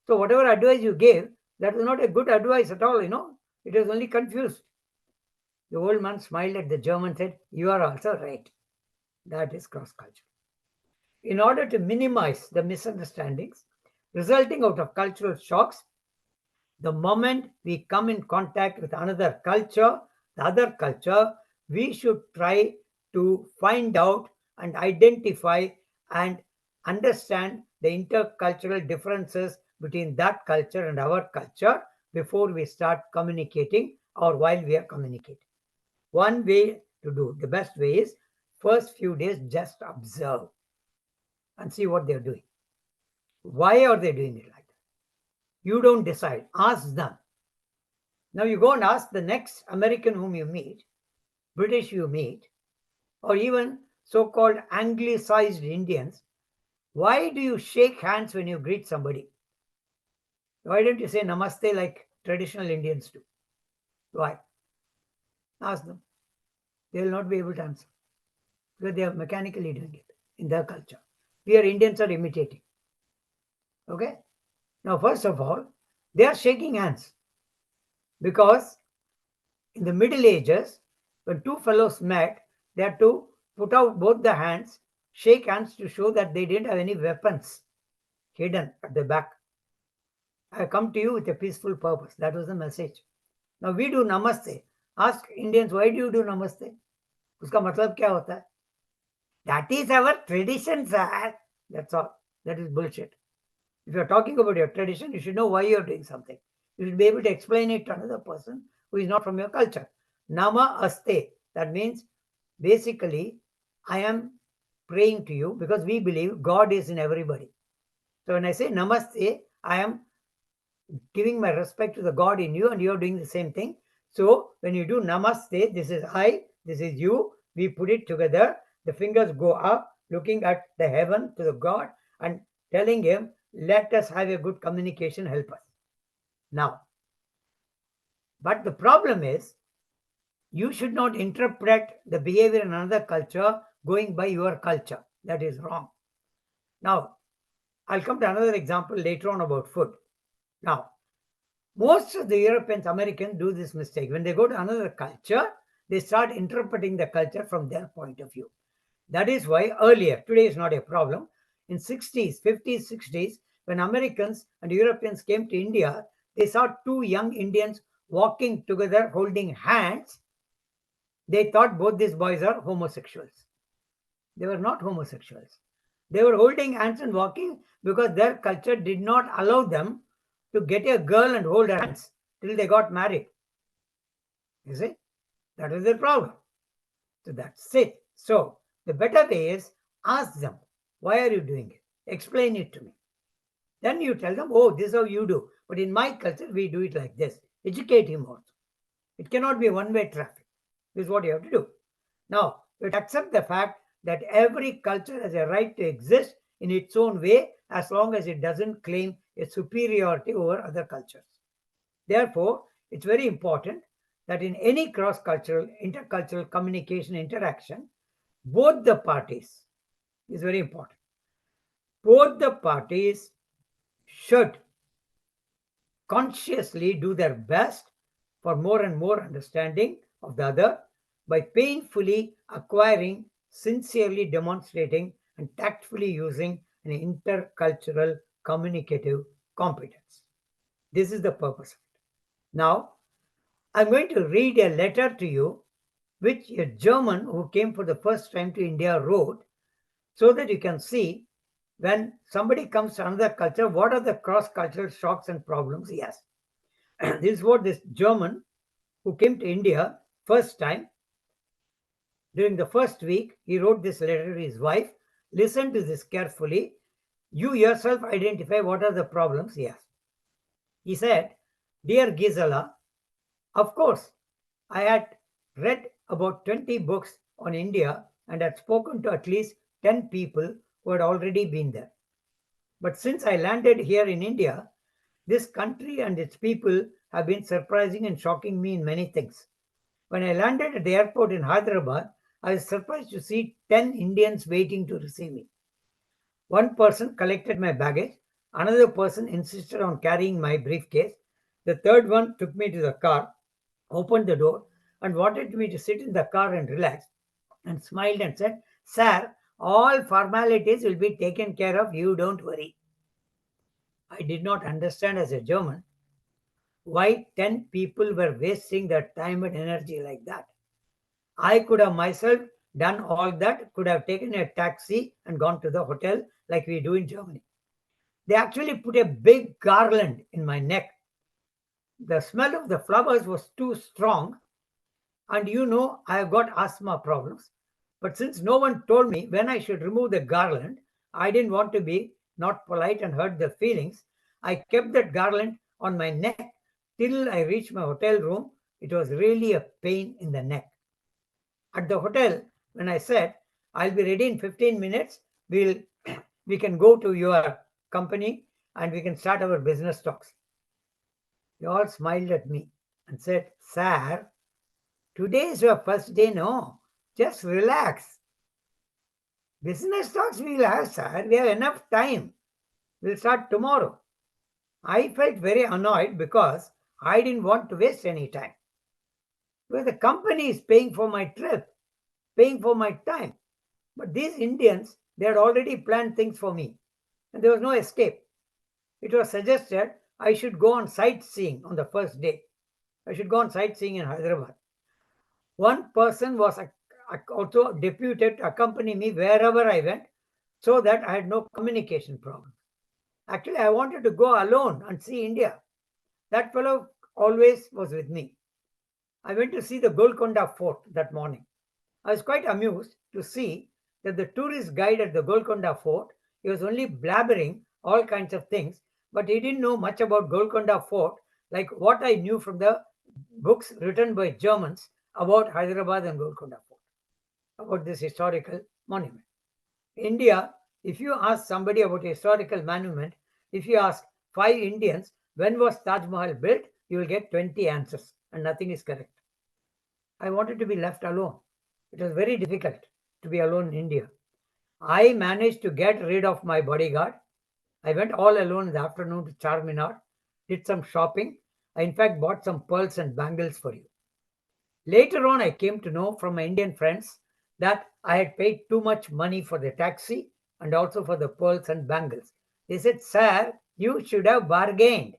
So whatever advice you gave, that was not a good advice at all, It was only confused. The old man smiled at the German and said, You are also right. That is cross culture. In order to minimize the misunderstandings resulting out of cultural shocks, the moment we come in contact with another culture, the other culture, we should try to find out and identify and understand the intercultural differences between that culture and our culture before we start communicating or while we are communicating. One way to do, the best way is first few days just observe and see what they're doing. Why are they doing it like that? You don't decide, ask them. Now you go and ask the next American whom you meet, British you meet, or even so called anglicized Indians, why do you shake hands when you greet somebody? Why don't you say namaste like traditional Indians do? Why? Ask them. They will not be able to answer because they are mechanically doing it in their culture. We are Indians are imitating. Okay? Now, first of all, they are shaking hands because in the Middle Ages, when two fellows met, they had to put out both the hands, shake hands to show that they didn't have any weapons hidden at the back. I come to you with a peaceful purpose. That was the message. Now we do namaste. Ask Indians, why do you do namaste? उसका मतलब क्या होता है? That is our tradition, sir. That's all. That is bullshit. If you're talking about your tradition, you should know why you're doing something. You should be able to explain it to another person who is not from your culture. Nama aste. That means basically, I am praying to you because we believe God is in everybody. So when I say namaste, I am giving my respect to the God in you and you're doing the same thing. So when you do namaste, this is I, this is you, we put it together, the fingers go up, looking at the heaven to the God and telling him, let us have a good communication, help us. Now, but the problem is, you should not interpret the behavior in another culture going by your culture. That is wrong. Now, I'll come to another example later on about food. Now, most of the Europeans, Americans do this mistake. When they go to another culture, they start interpreting the culture from their point of view. That is why earlier, today is not a problem, in 60s, 50s, 60s, when Americans and Europeans came to India, they saw two young Indians walking together holding hands. They thought both these boys are homosexuals. They were not homosexuals. They were holding hands and walking because their culture did not allow them to get a girl and hold her hands till they got married. You see, that was their problem. So that's it. So the better way is ask them, why are you doing it? Explain it to me. Then you tell them, oh, this is how you do. But in my culture, we do it like this. Educate him also. It cannot be one-way traffic. This is what you have to do. Now, you accept the fact that every culture has a right to exist in its own way as long as it doesn't claim a superiority over other cultures. Therefore, it's very important that in any cross-cultural, intercultural communication interaction, both the parties, is very important, both the parties should consciously do their best for more and more understanding of the other by painfully acquiring, sincerely demonstrating, and tactfully using an intercultural communicative competence. This is the purpose of it. Now, I'm going to read a letter to you which a German who came for the first time to India wrote so that you can see when somebody comes to another culture, what are the cross-cultural shocks and problems he has? This is what this German who came to India first time, during the first week, he wrote this letter to his wife. Listen to this carefully. You yourself identify what are the problems he has. He said, Dear Gisela, of course, I had read about 20 books on India and had spoken to at least 10 people who had already been there. But since I landed here in India, this country and its people have been surprising and shocking me in many things. When I landed at the airport in Hyderabad, I was surprised to see 10 Indians waiting to receive me. One person collected my baggage, another person insisted on carrying my briefcase, the third one took me to the car, opened the door, and wanted me to sit in the car and relax, and smiled and said, Sir, all formalities will be taken care of, you don't worry. I did not understand as a German why 10 people were wasting their time and energy like that. I could have myself done all that, could have taken a taxi and gone to the hotel like we do in Germany. They actually put a big garland in my neck. The smell of the flowers was too strong, and I have got asthma problems. But since no one told me when I should remove the garland, I didn't want to be not polite and hurt their feelings. I kept that garland on my neck till I reached my hotel room. It was really a pain in the neck. At the hotel, when I said, I'll be ready in 15 minutes, we can go to your company and we can start our business talks. They all smiled at me and said, Sir, today is your first day, no? Just relax. Business talks we'll have, sir. We have enough time. We'll start tomorrow. I felt very annoyed because I didn't want to waste any time. Well, the company is paying for my trip, paying for my time. But these Indians, they had already planned things for me, and there was no escape. It was suggested I should go on sightseeing on the first day. I should go on sightseeing in Hyderabad. One person was also deputed to accompany me wherever I went so that I had no communication problem. Actually, I wanted to go alone and see India. That fellow always was with me. I went to see the Golconda Fort that morning. I was quite amused to see that the tourist guide at the Golconda Fort, he was only blabbering all kinds of things, but he didn't know much about Golconda Fort, like what I knew from the books written by Germans about Hyderabad and Golconda Fort, about this historical monument. India, if you ask somebody about a historical monument, if you ask 5 Indians, when was Taj Mahal built, you will get 20 answers and nothing is correct. I wanted to be left alone. It was very difficult to be alone in India. I managed to get rid of my bodyguard. I went all alone in the afternoon to Charminar, did some shopping. I, in fact, bought some pearls and bangles for you. Later on, I came to know from my Indian friends that I had paid too much money for the taxi and also for the pearls and bangles. They said, Sir, you should have bargained.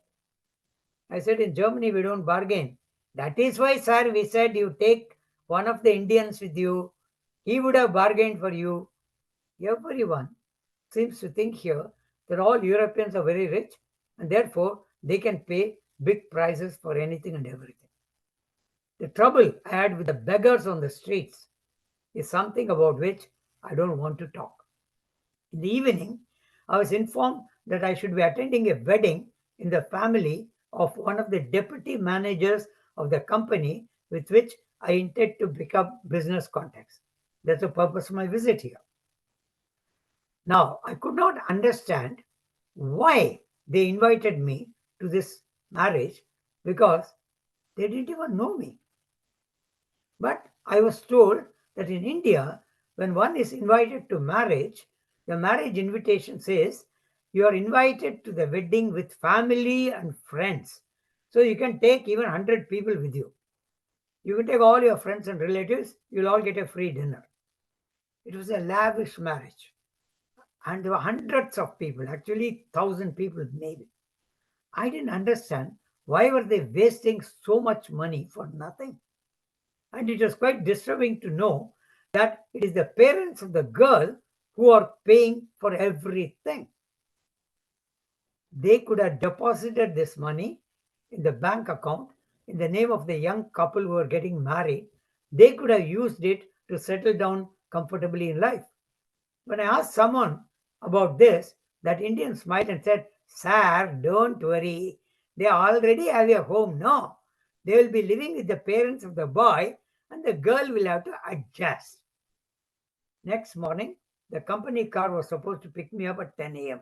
I said, in Germany, we don't bargain. That is why, sir, we said you take one of the Indians with you. He would have bargained for you. Everyone seems to think here that all Europeans are very rich and therefore they can pay big prices for anything and everything. The trouble I had with the beggars on the streets is something about which I don't want to talk. In the evening, I was informed that I should be attending a wedding in the family of one of the deputy managers of the company with which I intend to pick up business contacts. That's the purpose of my visit here. Now, I could not understand why they invited me to this marriage because they didn't even know me. But I was told that in India, when one is invited to marriage, the marriage invitation says you are invited to the wedding with family and friends. So you can take even 100 people with you. You can take all your friends and relatives, you'll all get a free dinner. It was a lavish marriage. And there were hundreds of people, actually 1,000 people maybe. I didn't understand why were they wasting so much money for nothing. And it was quite disturbing to know that it is the parents of the girl who are paying for everything. They could have deposited this money in the bank account in the name of the young couple who are getting married. They could have used it to settle down comfortably in life. When I asked someone about this, that Indian smiled and said, "Sir, don't worry. They already have a home now. They will be living with the parents of the boy, and the girl will have to adjust." Next morning, the company car was supposed to pick me up at 10 a.m.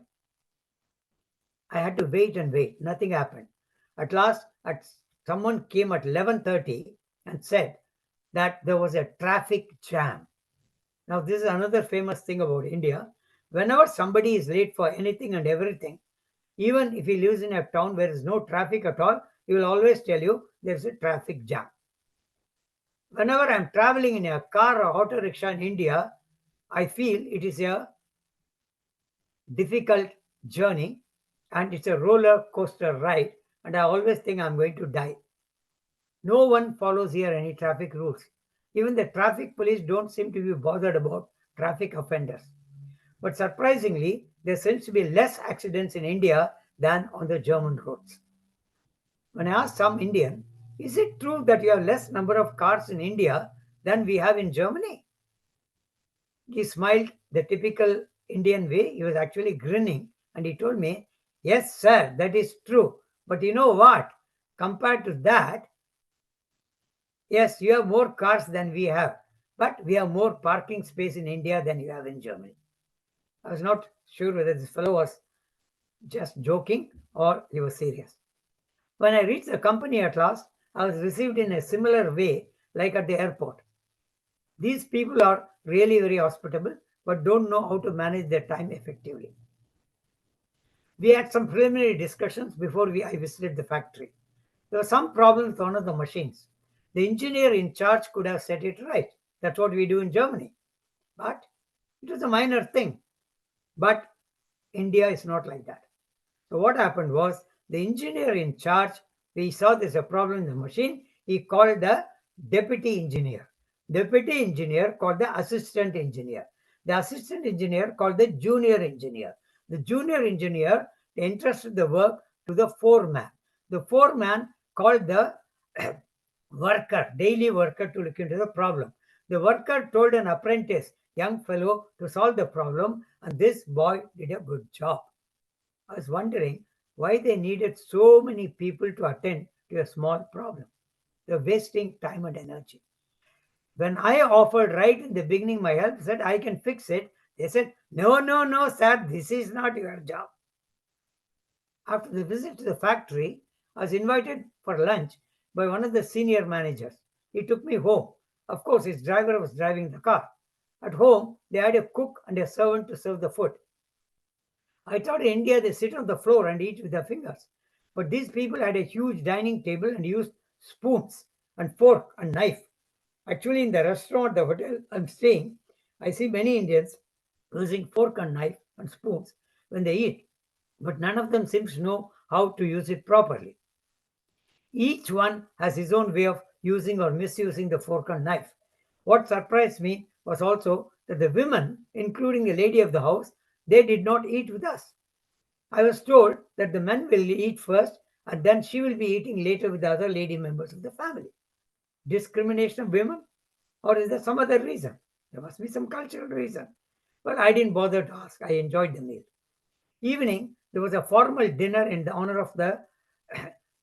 I had to wait and wait. Nothing happened. At last, someone came at 11:30 and said that there was a traffic jam. Now, this is another famous thing about India. Whenever somebody is late for anything and everything, even if he lives in a town where there is no traffic at all, he will always tell you there's a traffic jam. Whenever I'm traveling in a car or auto rickshaw in India, I feel it is a difficult journey and it's a roller coaster ride, and I always think I'm going to die. No one follows here any traffic rules. Even the traffic police don't seem to be bothered about traffic offenders. But surprisingly, there seems to be less accidents in India than on the German roads. When I asked some Indian, "Is it true that you have less number of cars in India than we have in Germany?" He smiled the typical Indian way. He was actually grinning and he told me, "Yes, sir, that is true. But you know what? Compared to that, yes, you have more cars than we have. But we have more parking space in India than you have in Germany." I was not sure whether this fellow was just joking or he was serious. When I reached the company at last, I was received in a similar way like at the airport. These people are really very hospitable but don't know how to manage their time effectively. We had some preliminary discussions before I visited the factory. There were some problems with one of the machines. The engineer in charge could have set it right. That's what we do in Germany. But it was a minor thing. But India is not like that. So what happened was the engineer in charge, we saw there's a problem in the machine. He called the deputy engineer. Deputy engineer called the assistant engineer. The assistant engineer called the junior engineer. The junior engineer entrusted the work to the foreman. The foreman called the worker, daily worker, to look into the problem. The worker told an apprentice, young fellow, to solve the problem, and this boy did a good job. I was wondering why they needed so many people to attend to a small problem. They're wasting time and energy. When I offered right in the beginning my help, said I can fix it, they said, "No, no, no, sir, this is not your job." After the visit to the factory, I was invited for lunch by one of the senior managers. He took me home. Of course, his driver was driving the car. At home, they had a cook and a servant to serve the food. I thought in India they sit on the floor and eat with their fingers. But these people had a huge dining table and used spoons and fork and knife. Actually, in the restaurant, the hotel I'm staying, I see many Indians using fork and knife and spoons when they eat, but none of them seems to know how to use it properly. Each one has his own way of using or misusing the fork and knife. What surprised me was also that the women, including the lady of the house, they did not eat with us. I was told that the men will eat first and then she will be eating later with the other lady members of the family. Discrimination of women? Or is there some other reason? There must be some cultural reason. But I didn't bother to ask. I enjoyed the meal. Evening, there was a formal dinner in the honor of the,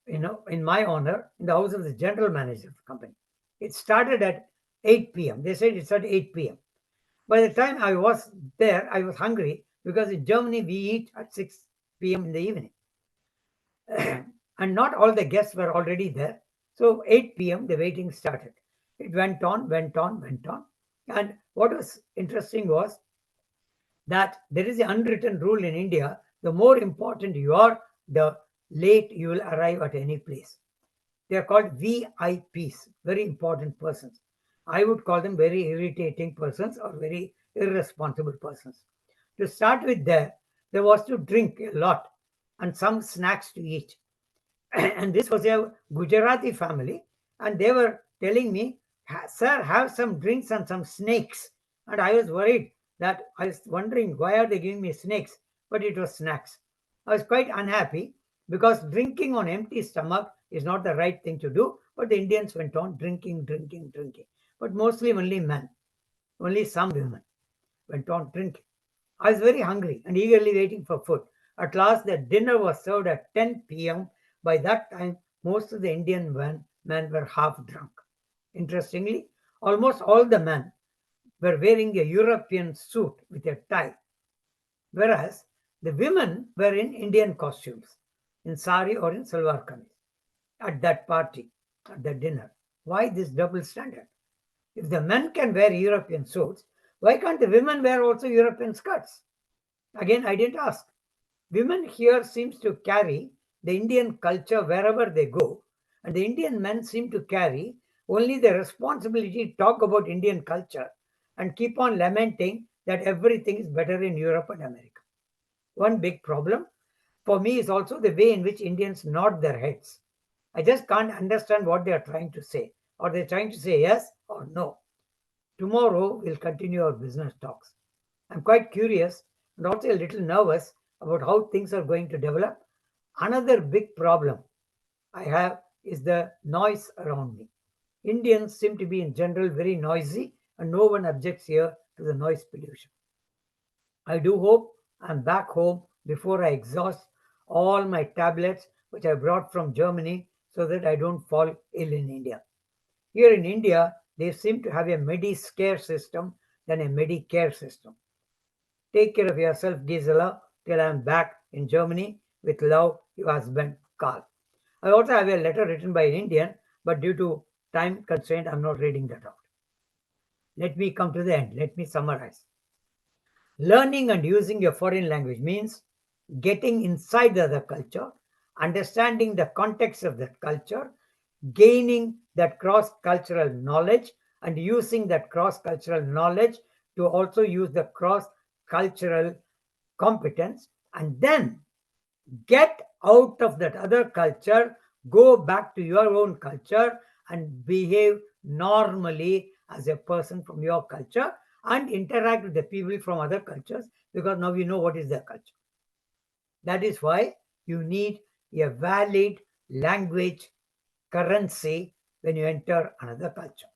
in my honor, in the house of the general manager of the company. It started at 8 p.m. They said it's at 8 p.m. By the time I was there, I was hungry because in Germany we eat at 6 p.m. in the evening. And not all the guests were already there. So 8 p.m. the waiting started. It went on, went on, went on. And what was interesting was that there is an unwritten rule in India: the more important you are, the late you will arrive at any place. They are called VIPs, very important persons. I would call them very irritating persons or very irresponsible persons. To start with, there was to drink a lot and some snacks to eat. And this was a Gujarati family, and they were telling me, "Sir, have some drinks and some snakes." And I was worried. that I was wondering why are they giving me snakes, but it was snacks. I was quite unhappy because drinking on empty stomach is not the right thing to do. But the Indians went on drinking, drinking, drinking. But mostly only men, only some women went on drinking. I was very hungry and eagerly waiting for food. At last, the dinner was served at 10 p.m. By that time, most of the Indian men were half drunk. Interestingly, almost all the men were wearing a European suit with a tie, whereas the women were in Indian costumes, in sari or in salwar kameez, at that party, at the dinner. Why this double standard? If the men can wear European suits, why can't the women wear also European skirts? Again, I didn't ask. Women here seems to carry the Indian culture wherever they go, and the Indian men seem to carry only the responsibility to talk about Indian culture and keep on lamenting that everything is better in Europe and America. One big problem for me is also the way in which Indians nod their heads. I just can't understand what they are trying to say. Are they trying to say yes or no? Tomorrow we'll continue our business talks. I'm quite curious and also a little nervous about how things are going to develop. Another big problem I have is the noise around me. Indians seem to be in general very noisy and no one objects here to the noise pollution. I do hope I'm back home before I exhaust all my tablets which I brought from Germany so that I don't fall ill in India. Here in India, they seem to have a Medi-Scare system than a Medicare system. Take care of yourself, Gisela, till I'm back in Germany. With love, your husband, Carl. I also have a letter written by an Indian, but due to time constraint, I'm not reading that out. Let me come to the end. Let me summarize. Learning and using a foreign language means getting inside the other culture, understanding the context of that culture, gaining that cross cultural knowledge, and using that cross cultural knowledge to also use the cross cultural competence, and then get out of that other culture, go back to your own culture, and behave normally as a person from your culture and interact with the people from other cultures because now you know what is their culture. That is why you need a valid language currency when you enter another culture.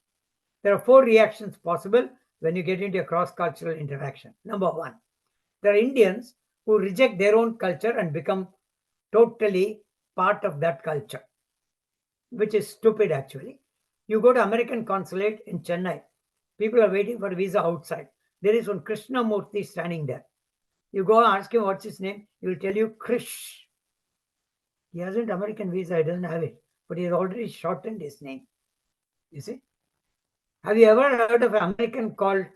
There are four reactions possible when you get into a cross cultural interaction. Number one, there are Indians who reject their own culture and become totally part of that culture, which is stupid actually. You go to American consulate in Chennai, people are waiting for a visa outside. There is one Krishnamurti standing there. You go and ask him what's his name, he will tell you Krish. He hasn't American visa, he doesn't have it, but he has already shortened his name. You see? Have you ever heard of an American called,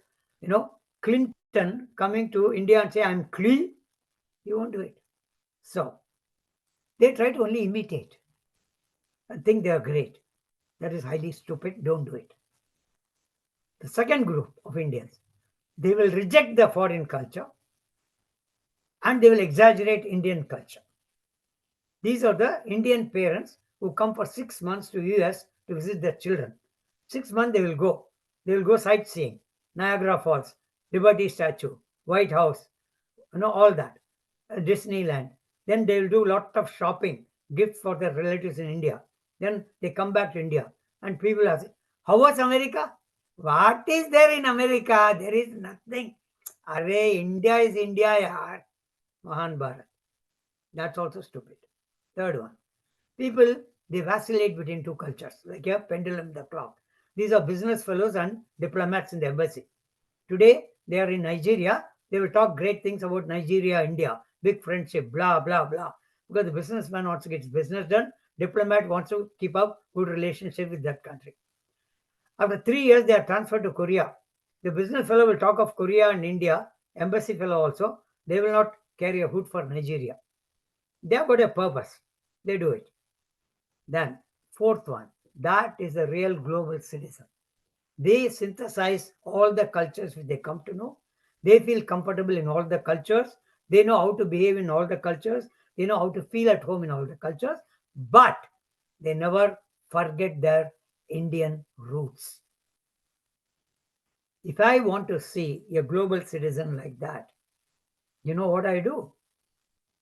Clinton coming to India and say, I'm Clee? He won't do it. So they try to only imitate and think they are great. That is highly stupid. Don't do it. The second group of Indians, they will reject the foreign culture and they will exaggerate Indian culture. These are the Indian parents who come for 6 months to US to visit their children. 6 months they will go. They will go sightseeing, Niagara Falls, Liberty Statue, White House, all that, Disneyland. Then they will do a lot of shopping, gifts for their relatives in India. Then they come back to India and people ask, how was America? What is there in America? There is nothing. Array, India is India, yaar. Mahan Bharat. That's also stupid. Third one, people, they vacillate between two cultures, like a pendulum, the clock. These are business fellows and diplomats in the embassy. Today, they are in Nigeria. They will talk great things about Nigeria, India, big friendship, blah, blah, blah. Because the businessman wants to get his business done. Diplomat wants to keep up good relationship with that country. After 3 years, they are transferred to Korea. The business fellow will talk of Korea and India, embassy fellow also. They will not carry a hood for Nigeria. They have got a purpose. They do it. Then, fourth one, that is a real global citizen. They synthesize all the cultures which they come to know. They feel comfortable in all the cultures. They know how to behave in all the cultures. They know how to feel at home in all the cultures. But they never forget their Indian roots. If I want to see a global citizen like that, you know what I do?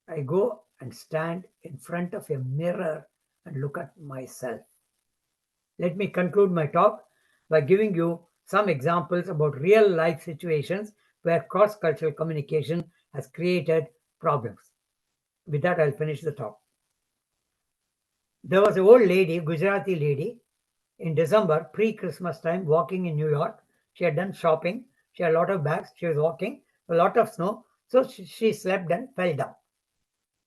I go and stand in front of a mirror and look at myself. Let me conclude my talk by giving you some examples about real life situations where cross cultural communication has created problems. With that, I'll finish the talk. There was an old lady, Gujarati lady, in December, pre Christmas time, walking in New York. She had done shopping. She had a lot of bags. She was walking, a lot of snow. So she slept and fell down.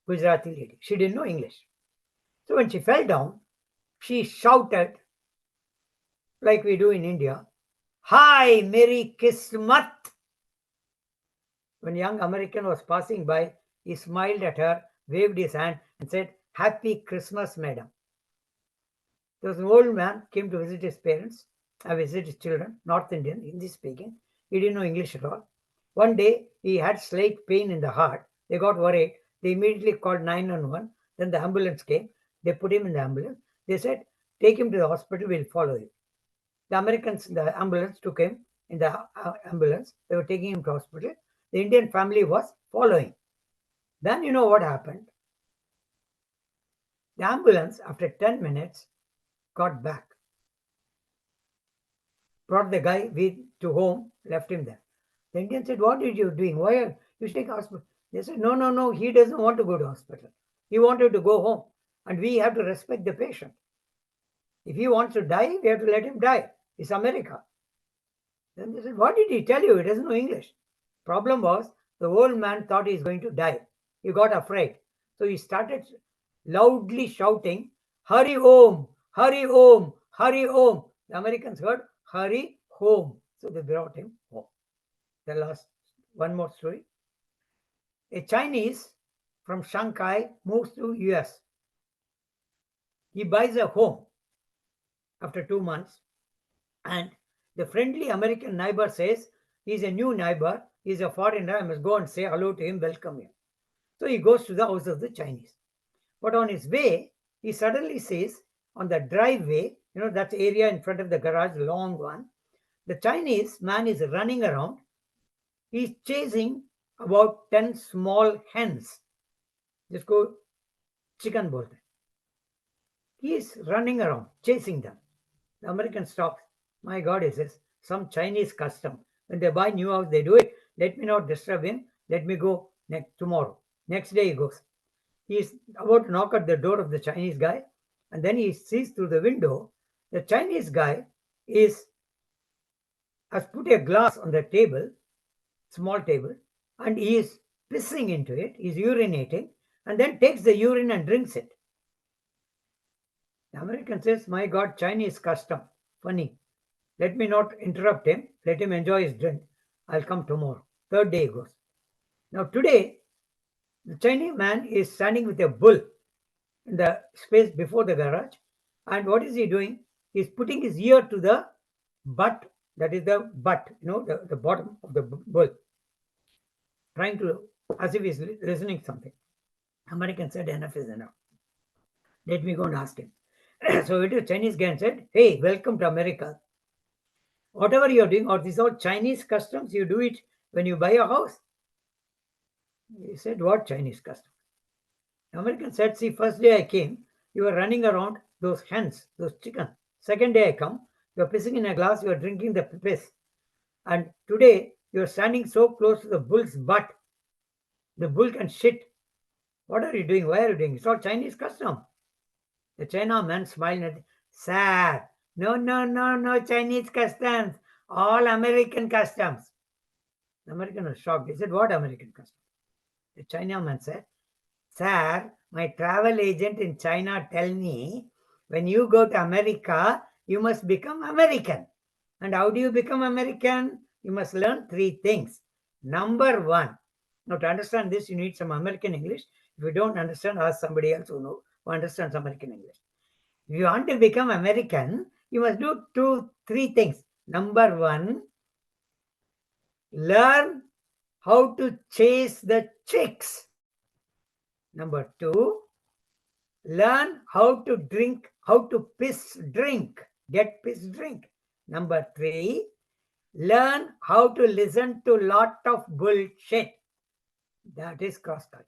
Gujarati lady. She didn't know English. So when she fell down, she shouted, like we do in India, "Hi, Merry Kismet!" When young American was passing by, he smiled at her, waved his hand, and said, "Happy Christmas, madam." There was an old man came to visit his parents, visit his children, North Indian, Hindi speaking. He didn't know English at all. One day he had slight pain in the heart. They got worried. They immediately called 911. Then the ambulance came. They put him in the ambulance. They said, "Take him to the hospital. We'll follow you." The Americans in the ambulance took him in the ambulance. They were taking him to hospital. The Indian family was following. Then you know what happened? The ambulance, after 10 minutes, got back, brought the guy to home, left him there. The Indian said, "What did you doing? Why are you should take hospital?" They said, "No, no, no. He doesn't want to go to hospital. He wanted to go home, and we have to respect the patient. If he wants to die, we have to let him die. It's America." Then they said, "What did he tell you? He doesn't know English." Problem was, the old man thought he's going to die. He got afraid. So he started loudly shouting, "Hurry home! Hurry home! Hurry home!" The Americans heard, "Hurry home." So they brought him home. The last one more story. A Chinese from Shanghai moves to US. He buys a home after 2 months, and the friendly American neighbor says, "He's a new neighbor, he's a foreigner, I must go and say hello to him, welcome him." So he goes to the house of the Chinese. But on his way, he suddenly sees on the driveway, that area in front of the garage, long one, the Chinese man is running around. He's chasing about 10 small hens. Just go chicken bolte. He is running around, chasing them. The American stops. "My God," he says, "some Chinese custom. When they buy new house, they do it. Let me not disturb him. Let me go tomorrow." Next day he goes. He is about to knock at the door of the Chinese guy, and then he sees through the window the Chinese guy has put a glass on the table, small table, and he is pissing into it. He's urinating, and then takes the urine and drinks it. The American says, "My God, Chinese custom. Funny. Let me not interrupt him. Let him enjoy his drink. I'll come tomorrow." Third day he goes. Now today, the Chinese man is standing with a bull in the space before the garage. And what is he doing? He's putting his ear to the butt, that is the butt, the bottom of the bull, trying to, as if he's listening to something. American said, "Enough is enough. Let me go and ask him." So it is Chinese guy and said, "Hey, welcome to America. Whatever you're doing, or these are Chinese customs, you do it when you buy a house." He said, "What Chinese custom?" The American said, "See, first day I came, you were running around those hens, those chicken. Second day I come, you're pissing in a glass, you're drinking the piss. And today, you're standing so close to the bull's butt, the bull can shit. What are you doing? Why are you doing? It's all Chinese custom." The China man smiled at, "Sir, no, no, no, no Chinese customs, all American customs." The American was shocked. He said, "What American custom?" The China man said, "Sir, my travel agent in China tell me when you go to America, you must become American. And how do you become American? You must learn three things. Number one." Now, to understand this, you need some American English. If you don't understand, ask somebody else who understands American English. If you want to become American, you must do three things. Number one, learn how to chase the chicks. Number two, learn how to drink, how to piss drink, get piss drink. Number three, Learn how to listen to lot of bullshit. That is cross culture.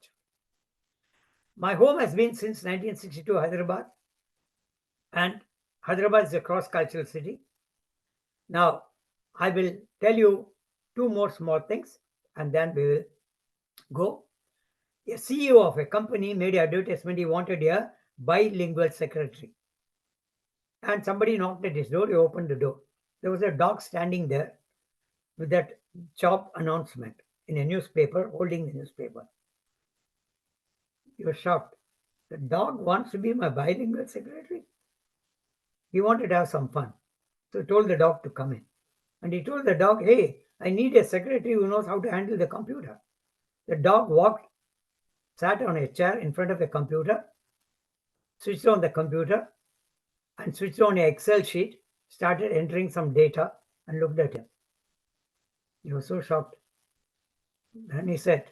My home has been since 1962 Hyderabad, and Hyderabad is a cross cultural city. Now, I will tell you two more small things and then we will go. A CEO of a company made an advertisement. He wanted a bilingual secretary. And somebody knocked at his door. He opened the door. There was a dog standing there with that job announcement in a newspaper, holding the newspaper. He was shocked. The dog wants to be my bilingual secretary. He wanted to have some fun. So he told the dog to come in. And he told the dog, hey, I need a secretary who knows how to handle the computer. The dog walked, sat on a chair in front of the computer, switched on the computer, and switched on an Excel sheet, started entering some data, and looked at him. He was so shocked. Then he said,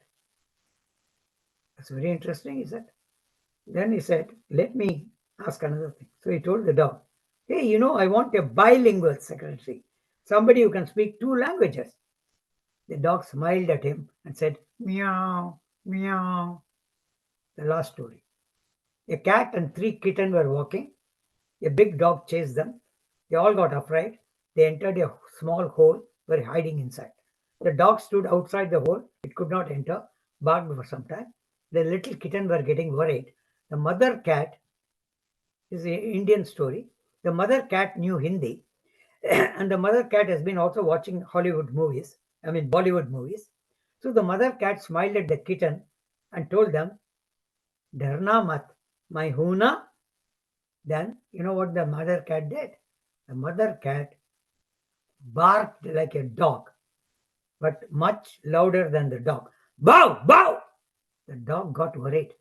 that's very interesting, he said. Then he said, let me ask another thing. So he told the dog, hey, I want a bilingual secretary, somebody who can speak two languages. The dog smiled at him and said, meow, meow. The last story. A cat and three kittens were walking. A big dog chased them. They all got afraid. They entered a small hole, were hiding inside. The dog stood outside the hole. It could not enter, barked for some time. The little kitten were getting worried. The mother cat, this is an Indian story. The mother cat knew Hindi, and the mother cat has been also watching Hollywood movies, I mean Bollywood movies. So the mother cat smiled at the kitten and told them, Dharna mat, my huna. Then, you know what the mother cat did? The mother cat barked like a dog, but much louder than the dog. Bow, bow! The dog got worried.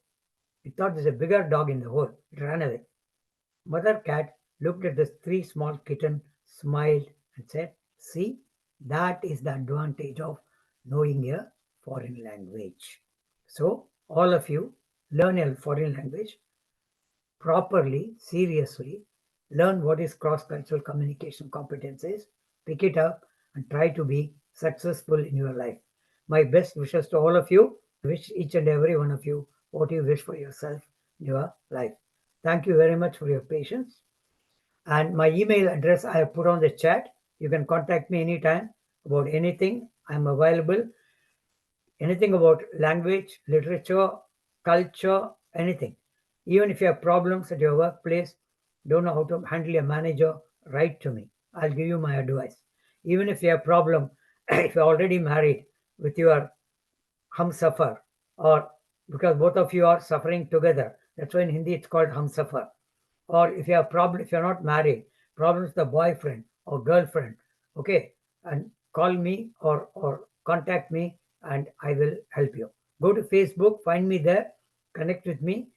It thought there's a bigger dog in the hole. It ran away. Mother cat looked at the three small kittens, smiled, and said, see, that is the advantage of knowing a foreign language. So, all of you, learn a foreign language properly, seriously, learn what is cross-cultural communication competence is, pick it up, and try to be successful in your life. My best wishes to all of you. Wish each and every one of you what you wish for yourself in your life. Thank you very much for your patience. And my email address I have put on the chat. You can contact me anytime about anything. I'm available. Anything about language, literature, culture, anything. Even if you have problems at your workplace, don't know how to handle a manager, write to me. I'll give you my advice. Even if you have problem, if you're already married with your humsafar, or because both of you are suffering together, that's why in Hindi it's called humsafar. Or if you have problem, if you're not married, problems with the boyfriend or girlfriend, okay, and call me or contact me and I will help you. Go to Facebook, find me there, connect with me.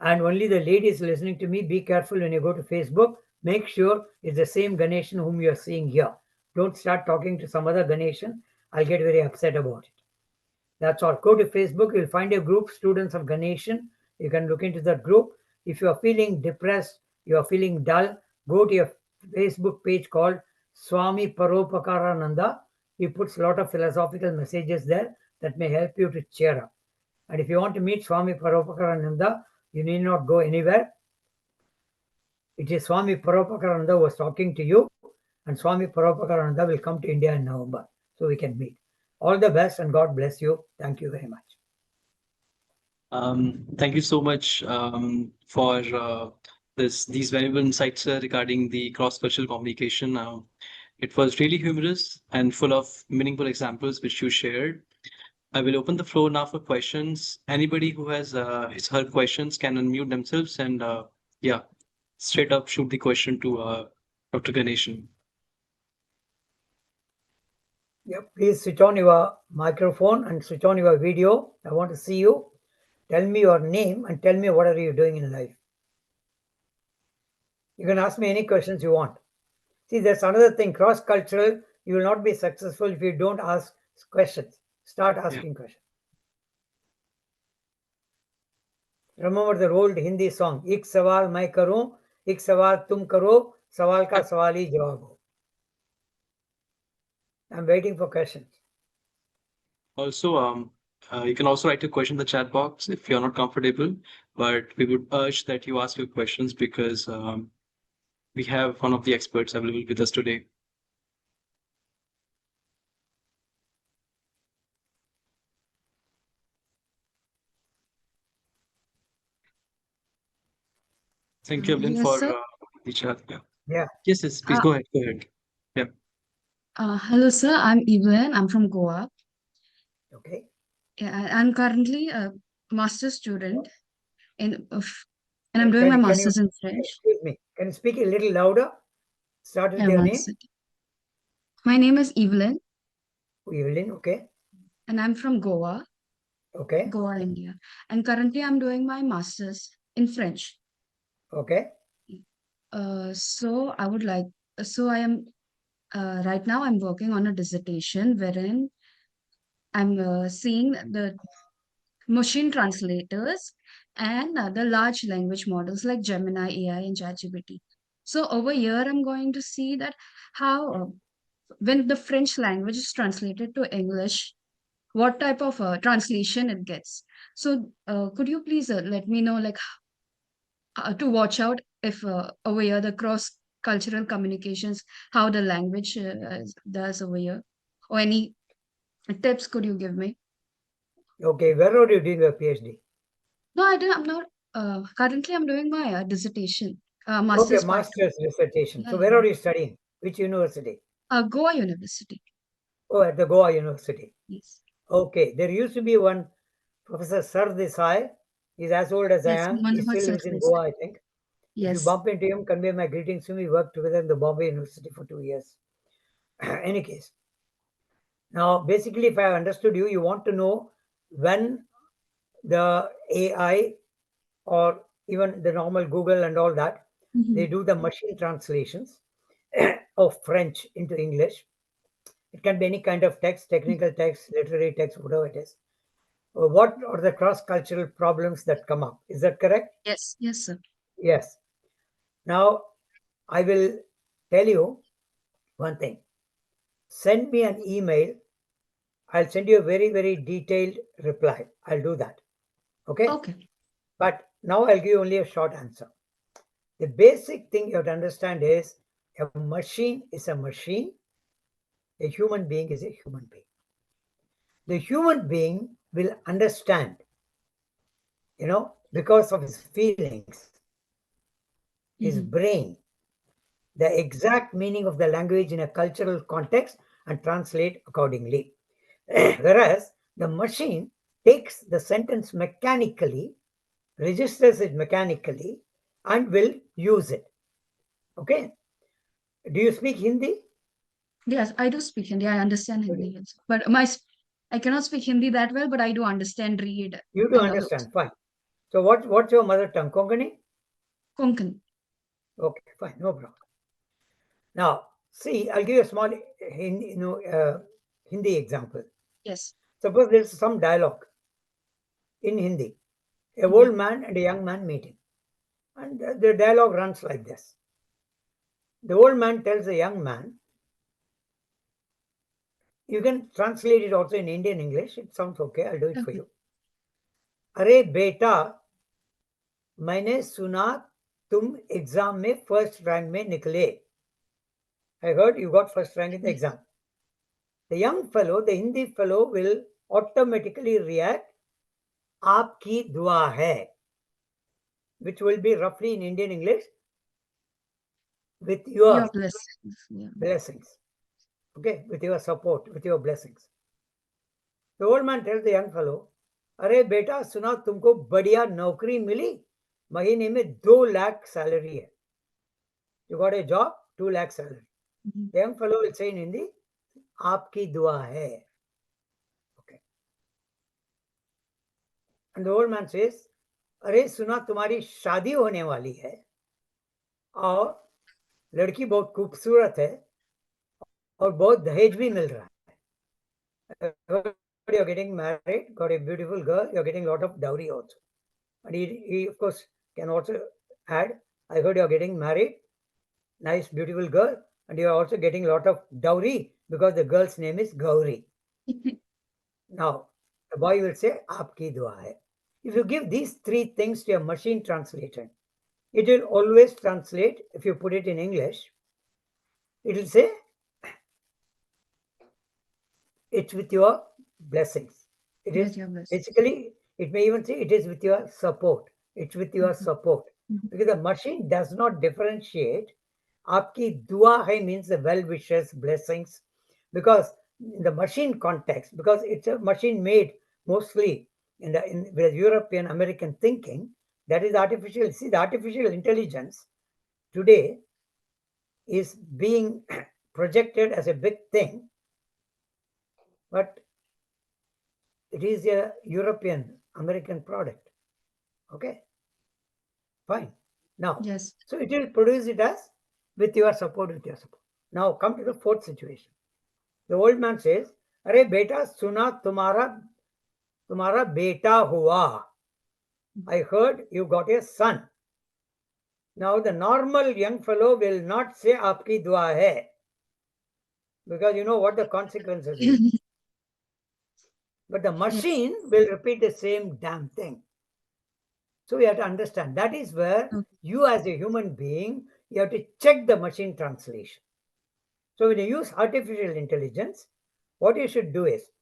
And only the ladies listening to me, be careful when you go to Facebook. Make sure it's the same Ganeshan whom you're seeing here. Don't start talking to some other Ganeshan. I'll get very upset about it. That's all. Go to Facebook. You'll find a group, Students of Ganeshan. You can look into that group. If you are feeling depressed, you are feeling dull, go to your Facebook page called Swami Parupakarananda. He puts a lot of philosophical messages there that may help you to cheer up. And if you want to meet Swami Parupakarananda, you need not go anywhere. It is Swami Parupakarananda who was talking to you, and Swami Parupakarananda will come to India in November, so we can meet. All the best and God bless you. Thank you very much. Thank you so much for these valuable insights regarding the cross-cultural communication. It was really humorous and full of meaningful examples which you shared. I will open the floor now for questions. Anybody who has his her questions can unmute themselves and yeah, straight up shoot the question to Dr. Ganeshan. Yep, please switch on your microphone and switch on your video. I want to see you. Tell me your name and tell me what are you doing in life. You can ask me any questions you want. See, there's another thing, cross-cultural, you will not be successful if you don't ask questions. Start asking questions. Remember the old Hindi song, एक सवाल मैं करूं, एक सवाल तुम करो, सवाल का सवाल ही जवाब हो. I'm waiting for questions. Also, you can also write your question in the chat box if you're not comfortable, but we would urge that you ask your questions because we have one of the experts available with us today. Thank you, Evelyn, Yes, for sir. the chat. Yeah. Yeah. Yes, yes, please Uh, go ahead. Go ahead. Yeah. Hello, sir. I'm Evelyn. I'm from Goa. Okay. Yeah, I'm currently a master's student and I'm doing my Can you master's in French. excuse me? Can you speak a little louder? Start with Yeah, your one name. second. My name is Evelyn, Evelyn. Okay. and I'm from Okay. Goa, India. And currently, I'm doing my master's in French. Okay. So I would like, so I am right now. I'm working on a dissertation wherein I'm seeing the machine translators and the large language models like Gemini AI and ChatGPT. So over here, I'm going to see that how when the French language is translated to English, what type of translation it gets. So could you please let me know like to watch out if over here the cross cultural communications, how the language does over here, or any tips could you give me? Okay. Where are you doing your PhD? No, I didn't. I'm not. Currently, I'm doing my dissertation, Okay. master's part two. Master's dissertation. Yeah, So yeah. where are you studying? Which university? Goa University. Oh, at the Goa University. Yes. Okay. There used to be one Professor Sar Desai. He's as old as I Yes, am. He Manoj still sir. lives in Goa, I think. If you Yes. bump into him, convey my greetings to him. We worked together in the Bombay University for 2 years. Any case, now basically, if I understood you, you want to know when the AI or even the normal Google and all that, they Mhm. do the machine translations of French into English. It can be any kind of text, technical text, literary text, whatever it is. What are the cross cultural problems that come up? Is that correct? Yes. Yes, sir. Yes. Now, I will tell you one thing. Send me an email. I'll send you a very, very detailed reply. I'll do that. Okay? Okay. But now I'll give you only a short answer. The basic thing you have to understand is a machine is a machine, a human being is a human being. The human being will understand, because of his feelings, his Mhm. brain, the exact meaning of the language in a cultural context and translate accordingly. Whereas the machine takes the sentence mechanically, registers it mechanically, and will use it. Okay? Do you speak Hindi? Yes, I do speak Hindi. I understand Okay. Hindi also. But I cannot speak Hindi that well, but I do understand, read, You do and all those. understand. Fine. So what's your mother tongue? Konkani? Konkan. Okay, fine, no problem. Now, see, I'll give you a small Hindi example. Yes. Suppose there's some dialogue in Hindi. A Mhm. old man and a young man meeting, and the dialogue runs like this. The old man tells the young man. You can translate it also in Indian English. It sounds okay. I'll do it for Okay. you. अरे बेटा मैंने सुना तुम exam में first rank में निकले. I heard you got first rank in the Yes. exam. The young fellow, the Hindi fellow will automatically react, आपकी दुआ है, which will be roughly in Indian English, with Your your blessings. Yeah. blessings. Okay, with your support, with your blessings. The old man tells the young fellow, अरे बेटा सुना तुमको बढ़िया नौकरी मिली, महीने में 2 लाख सैलरी है. You got a job, 2 lakh salary. Mhm. The young fellow will say in Hindi, आपकी दुआ है. Okay. And the old man says, अरे सुना तुम्हारी शादी होने वाली है और लड़की बहुत खूबसूरत है और बहुत दहेज भी मिल रहा है. You're getting married, got a beautiful girl, you're getting a lot of dowry also. And he of course can also add, I heard you're getting married, nice beautiful girl, and you are also getting a lot of dowry because the girl's name is Gauri. Now, the boy will say, Aapki dua hai. If you give these three things to a machine translator, it will always translate. If you put it in English, it will say, it's with your blessings. It With is your blessings. basically, it may even say it is with your support. It's with your Mhm. support. Mhm. Because the machine does not differentiate. Aapki dua hai means the well wishes, blessings. Because in the machine context, because it's a machine made mostly with European American thinking, that is artificial. See, the artificial intelligence today is being projected as a big thing, but it is a European American product. Okay, fine. Now, Yes. so it will produce it as with your support, with your support. Now come to the fourth situation. The old man says, "Arey beta, suna tumhara beta hua. I heard you got a son." Now the normal young fellow will not say "Aapki dua hai," because you know what the consequences is. But the Yes. machine will repeat the same damn thing. So we have to understand that is where Okay. you, as a human being, you have to check the machine translation. So when you use artificial intelligence, what you should do is,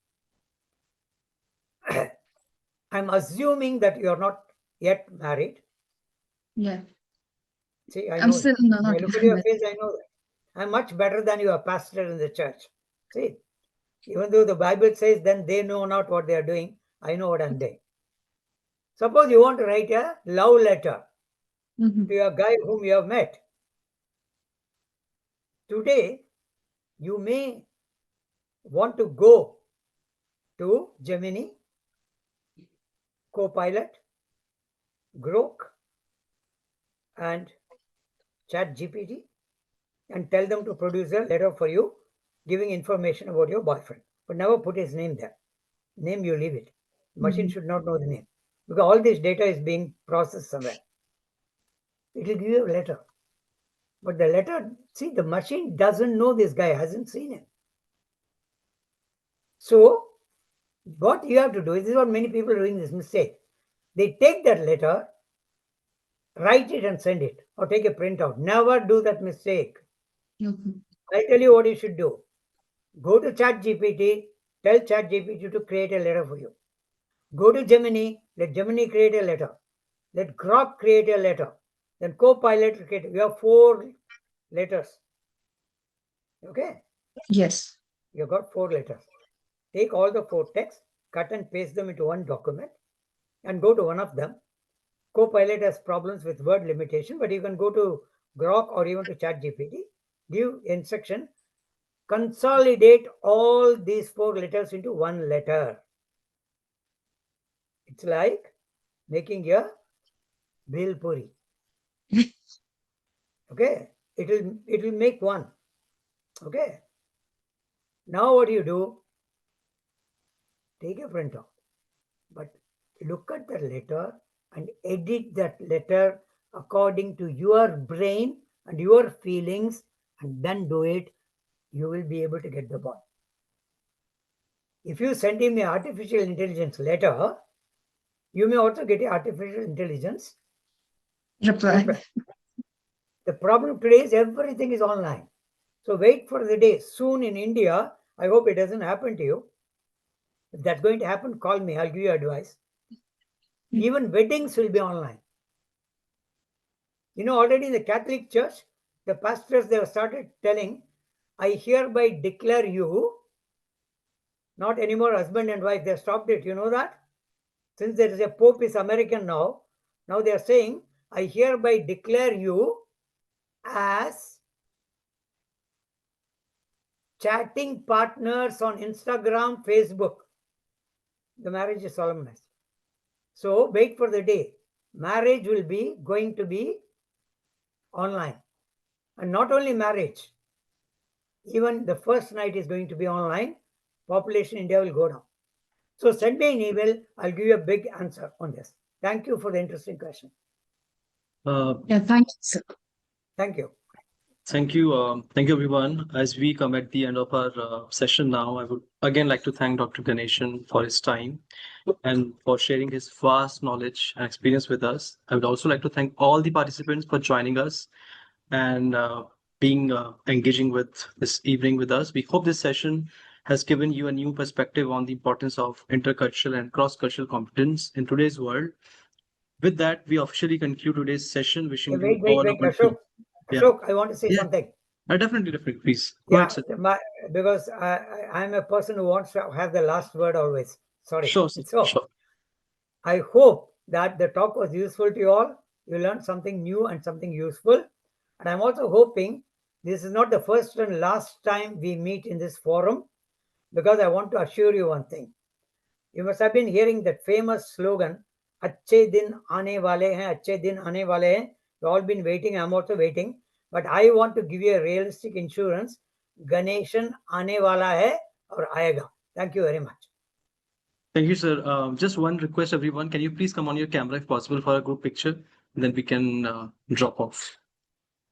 I'm assuming that you are not yet married. Yeah. See, I I'm know it. still not When I look at your married. face, I know that. I'm much better than your pastor in the church. See, even though the Bible says, then they know not what they are doing, I know what I'm doing. Suppose you want to write a love letter Mhm. to a guy whom you have met. Today, you may want to go to Gemini, Copilot, Grok, and Chat GPT and tell them to produce a letter for you giving information about your boyfriend. But never put his name there. Name you leave it. The machine Mhm. should not know the name because all this data is being processed somewhere. It will give you a letter. But the letter, see, the machine doesn't know this guy, hasn't seen him. So, what you have to do is this is what many people are doing this mistake. They take that letter, write it and send it, or take a printout. Never do that mistake. Mhm. I tell you what you should do. Go to ChatGPT, tell ChatGPT to create a letter for you. Go to Gemini, let Gemini create a letter. Let Grok create a letter. Then Copilot create. You have 4 letters. Okay? Yes. You got 4 letters. Take all the 4 texts, cut and paste them into one document, and go to one of them. Copilot has problems with word limitation, but you can go to Grok or even to ChatGPT, give instruction, consolidate all these 4 letters into one letter. It's like making a bhel puri. Okay, it will make one. Okay. Now what you do? Take a printout, but look at the letter and edit that letter according to your brain and your feelings, and then do it. You will be able to get the ball. If you send him an artificial intelligence letter, you may also get an artificial intelligence Reply. reply. The problem today is everything is online. So wait for the day. Soon in India, I hope it doesn't happen to you. If that's going to happen, call me. I'll give you advice. Even weddings will be online. Already in the Catholic Church, the pastors they have started telling, I hereby declare you not anymore husband and wife. They have stopped it. You know that? Since there is a Pope is American now, now they are saying, I hereby declare you as chatting partners on Instagram, Facebook. The marriage is solemnized. So wait for the day. Marriage will be going to be online. And not only marriage, even the first night is going to be online. Population in India will go down. So send me an email. I'll give you a big answer on this. Thank you for the interesting question. Yeah, thank you, sir. Thank you. Thank you, everyone. As we come at the end of our session now, I would again like to thank Dr. Ganeshan for his time and for sharing his vast knowledge and experience with us. I would also like to thank all the participants for joining us and being engaging with this evening with us. We hope this session has given you a new perspective on the importance of intercultural and cross-cultural competence in today's world. With that, we officially conclude today's session, Hey, wishing you wait, wait, all a wait, wonderful. Ashok. Yeah, Ashok, I want to say yeah, something. definitely, definitely. Please go ahead, Yeah, sir. because I'm a person who wants to have the last word always. Sorry. Sure, sir. So Sure. I hope that the talk was useful to you all. You learned something new and something useful. And I'm also hoping this is not the first and last time we meet in this forum, because I want to assure you one thing. You must have been hearing that famous slogan, Acche din aane wale hain, Acche din aane wale hain. You've all been waiting, I'm also waiting. But I want to give you a realistic insurance. Ganeshan aane wala hai or aayega. Thank you very much. Thank you, sir. Just one request, everyone. Can you please come on your camera if possible for a group picture? Then we can drop off.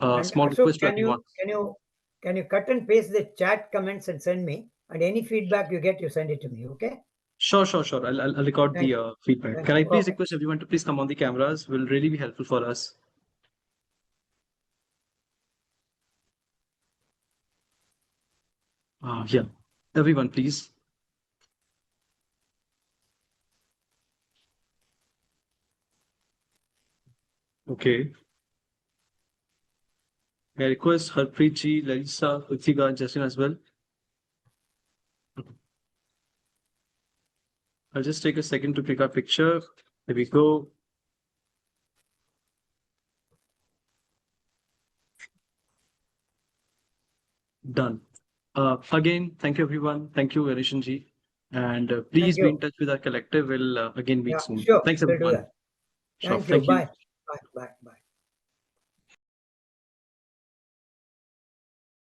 And Small Ashok, request to can everyone. you can you can you cut and paste the chat comments and send me? And any feedback you get, you send it to me. Okay? Sure, sure, sure. I'll record Thank the you. feedback. Thank Can you. I please Okay. request everyone to please come on the cameras? Will really be helpful for us. Yeah. Everyone, please. Okay. I request Harpreet ji, Larissa, Rutika, Justin as well. I'll just take a second to pick our picture. There we go. Done. Again, thank you, everyone. Thank you, Ganeshan ji. And Thank please be in you. touch with our collective. We'll again meet Yeah, soon. sure. Thanks, We'll do everyone. that. Sure. Thank you. Thank you. Bye. Bye. Bye. Bye.